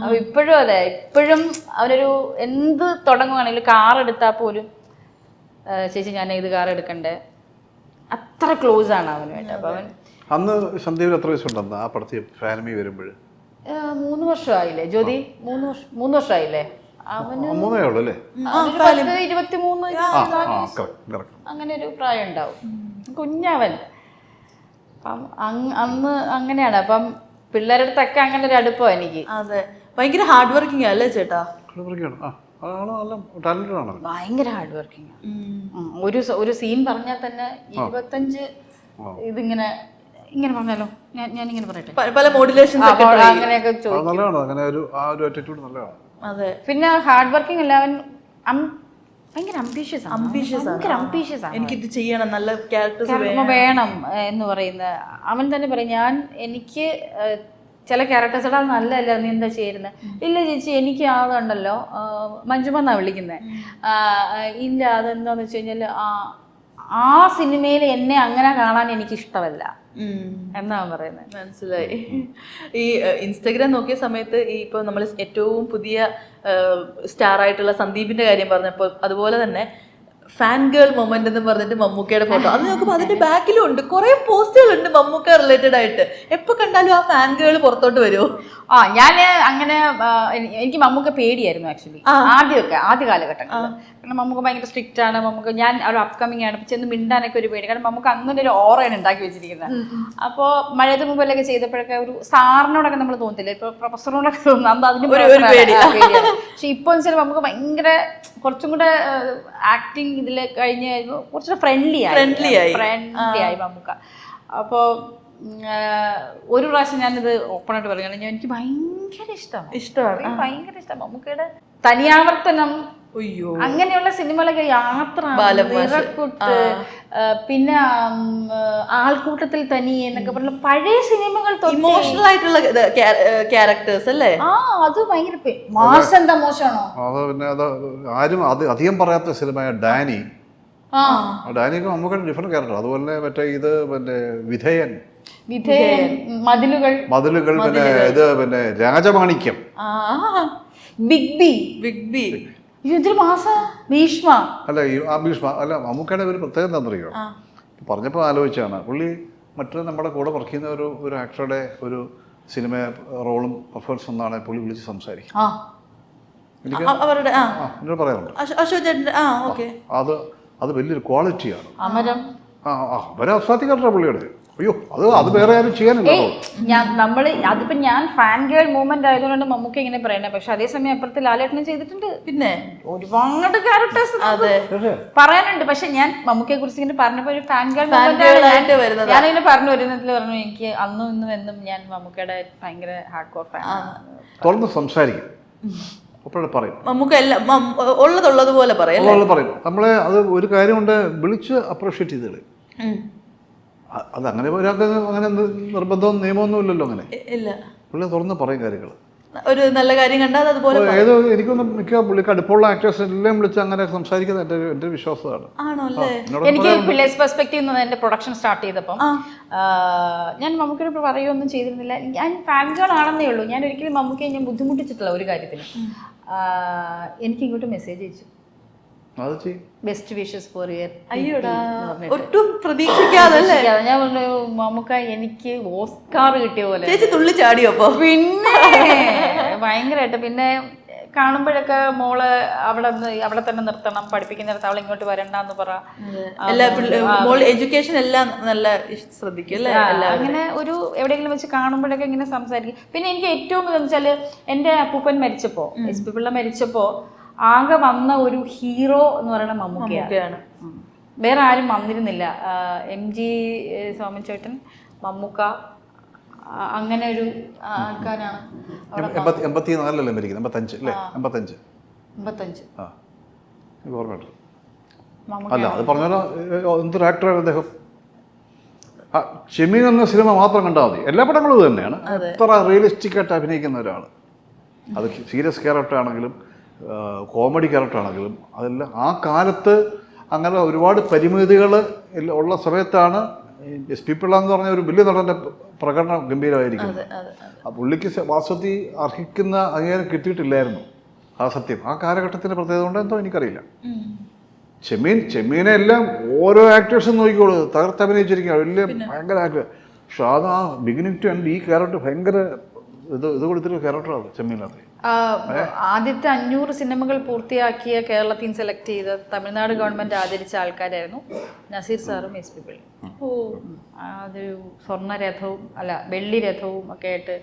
അപ്പൊ ഇപ്പോഴും അതെ, ഇപ്പോഴും അവനൊരു എന്ത് തുടങ്ങുവാണെങ്കിലും കാർ എടുത്താൽ പോലും ചേച്ചി ഞാൻ ഇത് കാർ എടുക്കണ്ടേ, അത്ര ക്ലോസ് ആണ് അവനുമായിട്ട്. അപ്പൊ അവൻ അന്ന് സന്ദീപിന് എത്ര വയസ്സുണ്ടെന്ന് ആ പടത്തിൽ ഫാമിലി വരുമ്പോൾ? 3 വർഷമായില്ലേ ജ്യോതി? 3 വർഷമായില്ലേ അവന്? 3 ഉള്ളൂ അല്ലേ? 23 അങ്ങനെ ഒരു പ്രായം ഉണ്ടാവും കുഞ്ഞവൻ. അപ്പം അന്ന് അങ്ങനെയാണ്. അപ്പം പിള്ളേരുടെ അടുത്തൊക്കെ അങ്ങനെ ഒരു അടുപ്പം എനിക്ക്. അതെ, ഭയങ്കര ഹാർഡ് വർക്കിംഗ് അല്ലേ ചേട്ടാ? ഭയങ്കര ഹാർഡ് വർക്കിംഗ്. ഒരു സീൻ പറഞ്ഞാൽ തന്നെ 25 ഇതിങ്ങനെ ഇങ്ങനെ പറഞ്ഞാലോ, ഞാൻ ഇങ്ങനെ പറയട്ടെ, പല മോഡുലേഷൻസ് അങ്ങനെയൊക്കെ ചോദിക്കും. അതെ, പിന്നെ ഹാർഡ് വർക്കിംഗ് അല്ല അവൻ, ഭയങ്കര അംബീഷ്യസ് ആണ്. എനിക്കിത് ചെയ്യണം, നല്ല ക്യാരക്ടേഴ്സ് വേണം എന്ന് പറയുന്ന അവൻ തന്നെ പറയും. എനിക്ക് ചില ക്യാരക്ടേഴ്സുടെ അത് നല്ലതല്ല, നീ എന്താ ചേരുന്നത്? ഇല്ല ചേച്ചി, എനിക്ക് അതുണ്ടല്ലോ, മഞ്ജുമെന്നാ വിളിക്കുന്നത്. ഇല്ല, അതെന്താന്ന് വെച്ച് കഴിഞ്ഞാൽ ആ സിനിമയിൽ എന്നെ അങ്ങനെ കാണാൻ എനിക്ക് ഇഷ്ടമല്ല എന്നാ പറയുന്നത്. മനസ്സിലായി. ഈ ഇൻസ്റ്റഗ്രാം നോക്കിയ സമയത്ത് ഈ ഇപ്പോൾ നമ്മൾ ഏറ്റവും പുതിയ സ്റ്റാർ ആയിട്ടുള്ള സന്ദീപിന്റെ കാര്യം പറഞ്ഞപ്പോൾ, അതുപോലെ തന്നെ ഫാൻ ഗേൾ മൊമെന്റ് എന്ന് പറഞ്ഞിട്ട് മമ്മൂക്കയുടെ ഫോട്ടോ, അത് നോക്കുമ്പോൾ അതിന്റെ ബാക്കിലും ഉണ്ട് കുറെ പോസ്റ്റുകളുണ്ട് മമ്മൂക്ക റിലേറ്റഡ് ആയിട്ട്. എപ്പോ കണ്ടാലും ആ ഫാൻ ഗേൾ പുറത്തോട്ട് വരുമോ? ഞാൻ അങ്ങനെ എനിക്ക് മമ്മൂക്ക പേടിയായിരുന്നു ആക്ച്വലി ആദ്യ കാലഘട്ടങ്ങളിൽ. കാരണം മമ്മൂക്ക ഭയങ്കര സ്ട്രിക്റ്റ് ആണ്. മമ്മൂക്ക ഞാൻ ഒരു അപ്കമിങ് ആണ്, ചെന്ന് മിണ്ടാനൊക്കെ ഒരു പേടി. കാരണം മമ്മൂക്ക അങ്ങനെ ഒരു ഓറയാണ് ഉണ്ടാക്കി വെച്ചിരിക്കുന്നത്. അപ്പോൾ മഴയത്ത് മുമ്പിലൊക്കെ ചെയ്തപ്പോഴൊക്കെ ഒരു സാറിനോടൊക്കെ നമ്മൾ തോന്നത്തില്ല, ഇപ്പൊ പ്രൊഫസറിനോടൊക്കെ തോന്നുന്നു അതിന് പേടിയാണ്. പക്ഷെ ഇപ്പൊ വെച്ചാൽ നമുക്ക് ഭയങ്കര കുറച്ചും കൂടെ ആക്ടിങ് ഇതിൽ കഴിഞ്ഞ് കുറച്ചുകൂടെ ഫ്രണ്ട്ലി ആയി മമ്മൂക്ക. അപ്പോൾ ഒരു പ്രാവശ്യം ഞാനിത് ഓപ്പണായിട്ട് പറയുകയാണെങ്കിൽ എനിക്ക് ഭയങ്കര ഇഷ്ടമാണ് ഭയങ്കര ഇഷ്ടമാണ് മമ്മൂക്കയുടെ തനിയാവർത്തനം. അയ്യോ, അങ്ങനെയുള്ള സിനിമകളൊക്കെ, യാത്ര, നിറക്കുട്ട്, പിന്നെ ആൾക്കൂട്ടത്തിൽ തനിയെ എന്നൊക്കെ പറഞ്ഞ പഴയ സിനിമകൾ, ഇമോഷണൽ ആയിട്ടുള്ള ക്യാരക്ടേഴ്സ് അല്ലേ? അത് ഭയങ്കര മാസ്. എന്താ മോശമാണോ? അത് പിന്നെ അത് ആരും അധികം പറയാത്ത സിനിമ ഡാനി. ഡാനിയൊക്കെ നമുക്ക് ഡിഫറെന്റ് ക്യാരക്ടർ. അതുപോലെ മറ്റേ ഇത് പിന്നെ വിധേയൻ, മതിലുകൾ, പിന്നെ ഇത് പിന്നെ രാജമാണിക്യം, ബിഗ് ബി ഇതിൽ മാസ ഭീഷ്മ. അല്ല ആ ഭീഷ്മ അല്ല, മമ്മൂക്കയുടെ ഒരു പ്രത്യേകത എന്താണെന്നറിയോ? പറഞ്ഞപ്പോൾ ആലോചിച്ചാണ്, പുള്ളി മറ്റു നമ്മുടെ കൂടെ വർക്ക് ചെയ്യുന്ന ഒരു ആക്ടറുടെ ഒരു സിനിമ റോളും പെർഫോമൻസ് ഒന്നാണ് പുള്ളി വിളിച്ച് സംസാരിക്കും. എനിക്ക് എന്നോട് പറയാറുണ്ട്. അത് വലിയൊരു ക്വാളിറ്റിയാണ്. അവരെ അസാധ്യക്കാരുടെ പുള്ളിയുടെ. അയ്യോ, അത് വേറെ ആരും ചെയ്യാനില്ലല്ലോ. അതിപ്പോ ഞാൻ ഫാൻ ഗേൾ മൂവ്മെന്റ് ആയതുകൊണ്ട് മമ്മൂക്ക ഇങ്ങനെ പറയണേ. പക്ഷെ അതേസമയം അപ്പുറത്ത് ലാലേട്ടനും ചെയ്തിട്ടുണ്ട്. പിന്നെ ഒരുപാട് ക്യാരക്ടേഴ്സ് പറയാനുണ്ട്. പക്ഷെ ഞാൻ മമ്മൂക്കയെ കുറിച്ച് ഇങ്ങനെ പറഞ്ഞപ്പോ ഒരു ഫാൻ ഗേൾ ഞാനിങ്ങനെ പറഞ്ഞു വരുന്നതിൽ പറഞ്ഞു എനിക്ക് അന്നും ഇന്നും എന്നും ഞാൻ മമ്മൂക്കയുടെ ഭയങ്കര ഹാർഡ് കോർ ഫാൻ. തുറന്ന് സംസാരിക്കും, അപ്പോഴേ പറയും. നമുക്ക് എല്ലാം ഉള്ളതുപോലെ പറയും. നമ്മളെ അത് ഒരു കാര്യം കൊണ്ട് വിളിച്ച് അപ്രീഷിയേറ്റ് ചെയ്ത് കളയും. അതങ്ങനെ ഒരാൾക്ക് അങ്ങനെ നിർബന്ധവും നിയമമൊന്നും ഇല്ലല്ലോ. അങ്ങനെ ഇല്ല, പുള്ളി തുറന്ന് പറയും കാര്യങ്ങൾ. ഒരു നല്ല കാര്യം കണ്ടാൽ അതുപോലെ ഏതോ എനിക്കൊന്നും മിക്ക പുള്ളിക്ക് അടുപ്പമുള്ള ആക്ടേഴ്സ് എല്ലാം വിളിച്ച് അങ്ങനെ സംസാരിക്കുന്നത് എൻ്റെ വിശ്വാസമാണ്. എനിക്ക് വില്ലേജ് പെർസ്പെക്റ്റീവ് എന്റെ പ്രൊഡക്ഷൻ സ്റ്റാർട്ട് ചെയ്തപ്പം ഞാൻ മമ്മൂക്കിയോട് പറയുകയൊന്നും ചെയ്തിരുന്നില്ല. ഞാൻ ഫാൻ ഗേൾ ആണെന്നേ ഉള്ളൂ. ഞാൻ ഒരിക്കലും മമ്മൂക്കയെ ഞാൻ ബുദ്ധിമുട്ടിച്ചിട്ടില്ല ഒരു കാര്യത്തിലും. എനിക്ക് ഇങ്ങോട്ട് മെസ്സേജ് അയച്ചു, ബെസ്റ്റ് വിഷസ് ഫോർ ഇയർ. അയ്യോടാ, ഒട്ടും പ്രതീക്ഷിക്കാതെ. ഞാൻ പറഞ്ഞു മമ്മൂക്ക എനിക്ക് ഓസ്കാർ കിട്ടിയ പോലെ. ചേച്ചി തുള്ളി ചാടിയപ്പോ പിന്നെ ഭയങ്കരമായിട്ട്. പിന്നെ കാണുമ്പോഴൊക്കെ മോള് അവിടെ തന്നെ നിർത്തണം, പഠിപ്പിക്കുന്നിടത്ത് അവൾ ഇങ്ങോട്ട് വരണ്ടെന്ന് പറ. എഡ്യൂക്കേഷൻ എല്ലാം നല്ല ശ്രദ്ധിക്കും അല്ലേ? അങ്ങനെ ഒരു എവിടെയെങ്കിലും വെച്ച് കാണുമ്പോഴൊക്കെ ഇങ്ങനെ സംസാരിക്കും. പിന്നെ എനിക്ക് ഏറ്റവും വെച്ചാൽ എൻ്റെ അപ്പൂപ്പൻ മരിച്ചപ്പോ, SP പിള്ള മരിച്ചപ്പോ ആകെ വന്ന ഒരു ഹീറോ എന്ന് പറയുന്നത് മമ്മൂക്കയാണ്. വേറെ ആരും വന്നിരുന്നില്ല. MG സോമൻ ചേട്ടൻ, മമ്മൂക്ക, അങ്ങനെ ഒരു ആൾക്കാരാണ്. 84 മരിക്കുന്നത്, 85 അല്ല, അത് പറഞ്ഞാലോ എന്തൊരു ആക്ടറാണ് അദ്ദേഹം. ഷെമീൻ എന്ന സിനിമ മാത്രം കണ്ടാൽ മതി, എല്ലാ പടങ്ങളും ഇത് തന്നെയാണ്. എത്ര റിയലിസ്റ്റിക് ആയിട്ട് അഭിനയിക്കുന്ന ഒരാൾ. അത് സീരിയസ് ക്യാരക്ടർ ആണെങ്കിലും കോമഡി ക്യാരക്ടർ ആണെങ്കിലും അതെല്ലാം ആ കാലത്ത് അങ്ങനെ ഒരുപാട് പരിമിതികൾ ഉള്ള സമയത്താണ് SP പിള്ള എന്ന് പറഞ്ഞ ഒരു വലിയ നടൻ്റെ പ്രകടനം ഗംഭീരമായിരിക്കുന്നത്. ആ പുള്ളിക്ക് വാസ്തവത്തിൽ അർഹിക്കുന്ന അംഗീകാരം കിട്ടിയിട്ടില്ലായിരുന്നു. ആ സത്യം ആ കാലഘട്ടത്തിൻ്റെ പ്രത്യേകത കൊണ്ട് എന്തോ എനിക്കറിയില്ല. ചെമ്മീനെ എല്ലാം ഓരോ ആക്ടേഴ്സും നോക്കിക്കോളൂ, തകർത്തഭിനയിച്ചിരിക്കുക, വലിയ ഭയങ്കര ആക്ടർ. പക്ഷെ അത് ആ ബിഗിനിങ് ടു എൻഡ് ഈ ക്യാരക്ടർ ഭയങ്കര ഇത് കൊടുത്തിട്ട് ക്യാരക്ടറാണ് ചെമ്മീനകത്ത്. ആദ്യത്തെ 500 സിനിമകൾ പൂർത്തിയാക്കിയ കേരളത്തിൽ സെലക്ട് ചെയ്ത തമിഴ്നാട് ഗവൺമെന്റ് ആദരിച്ച ആൾക്കാരായിരുന്നു നസീർ സാറും SP പിള്ളയും. അതൊരു സ്വർണ്ണരഥവും വെള്ളി രഥവും ഒക്കെ ആയിട്ട്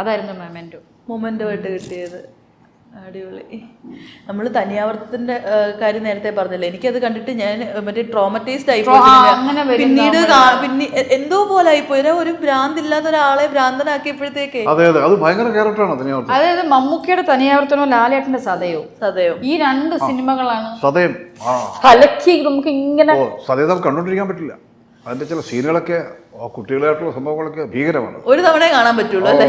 അതായിരുന്നു മൊമെന്റോ ആയിട്ട് കിട്ടിയത്. അടിപൊളി. നമ്മൾ തനിയാവർത്തത്തിന്റെ കാര്യം നേരത്തെ പറഞ്ഞില്ലേ, എനിക്കത് കണ്ടിട്ട് ഞാൻ മറ്റേ ട്രോമറ്റൈസ്ഡ് ആയിപ്പോയി. പിന്നീട് എന്തോ പോലെ ആയിപ്പോയി. ഒരു ഭ്രാന്തില്ലാത്ത ഒരാളെ ഭ്രാന്തനാക്കിയപ്പോഴത്തേക്ക്. അതായത് മമ്മൂക്കയുടെ തനിയാവർത്തനവും ലാലേട്ടന്റെ സതയോ ഈ 2 സിനിമകളാണ് കലക്കി. നമുക്ക് ഇങ്ങനെ കണ്ടോണ്ടിരിക്കാൻ പറ്റില്ല. അതിന്റെ ചില സീനുകളൊക്കെ കുട്ടികളായിട്ടുള്ള സംഭവങ്ങളൊക്കെ ഭീകരമാണ്. ഒരു തവണ കാണാൻ പറ്റുള്ളൂ അല്ലേ?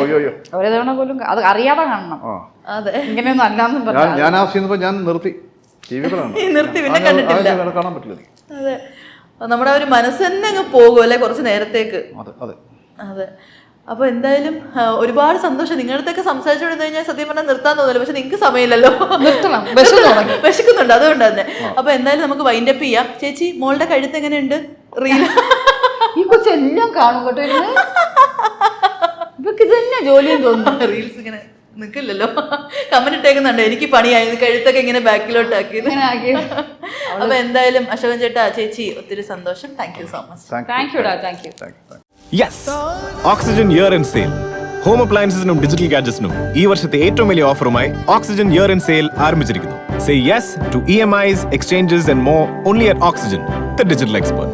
ഒരു തവണ പോലും അത് അറിയാതെ കാണണം. ഇങ്ങനെയൊന്നും അല്ലാന്നും പറഞ്ഞു ഞാൻ ആ സീൻ ഞാൻ നിർത്തി പിന്നെ കണ്ടിട്ടില്ല, കാണാൻ പറ്റില്ല. അതെ, നമ്മുടെ ഒരു മനസ്സ് തന്നെ അങ്ങ് പോകും അല്ലേ കുറച്ച് നേരത്തേക്ക്. അതെ. അപ്പൊ എന്തായാലും ഒരുപാട് സന്തോഷം. നിങ്ങളടുത്തൊക്കെ സംസാരിച്ചുകൊണ്ട് കഴിഞ്ഞാൽ സത്യം പറഞ്ഞാൽ നിർത്താൻ തോന്നില്ല. പക്ഷെ നിങ്ങൾക്ക് സമയമില്ലല്ലോ, വിശക്കുന്നുണ്ട്, അതുകൊണ്ട് തന്നെ. അപ്പൊ എന്തായാലും നമുക്ക് വൈൻഡ് അപ്പ് ചെയ്യാം. ചേച്ചി, മോളുടെ കഴുത്ത് എങ്ങനെയുണ്ട്? ഈ കൊച്ചെല്ലാം കാണും കേട്ടോ. ഇവർക്ക് തന്നെ ജോലിയും തോന്നുന്നു. റീൽസ് ഇങ്ങനെ നിൽക്കില്ലല്ലോ, കമന്റ് ഇട്ടേക്കുന്നുണ്ട്. എനിക്ക് പണിയായി കഴുത്തൊക്കെ ഇങ്ങനെ ബാക്കിലോട്ട് ആക്കിയത്. അപ്പൊ എന്തായാലും അശോകൻ ചേട്ടാ, ചേച്ചി, ഒത്തിരി സന്തോഷം. Thank you so much. Thank you. Yes! Oxygen Year End Sale. Home അപ്ലയൻസിനും ഡിജിറ്റൽ ഗാഡ്ജറ്റ്സിനും ഈ വർഷത്തെ ഏറ്റവും വലിയ ഓഫറുമായി ഓക്സിജൻ ഇയർ എൻഡ് സെയിൽ ആരംഭിച്ചിരിക്കുന്നു. Say yes to EMIs, exchanges and more only at Oxygen, the digital expert.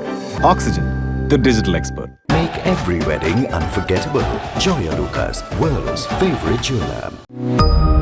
Oxygen, the digital expert. Make every wedding unforgettable. Joya Lucas, world's favorite jeweler.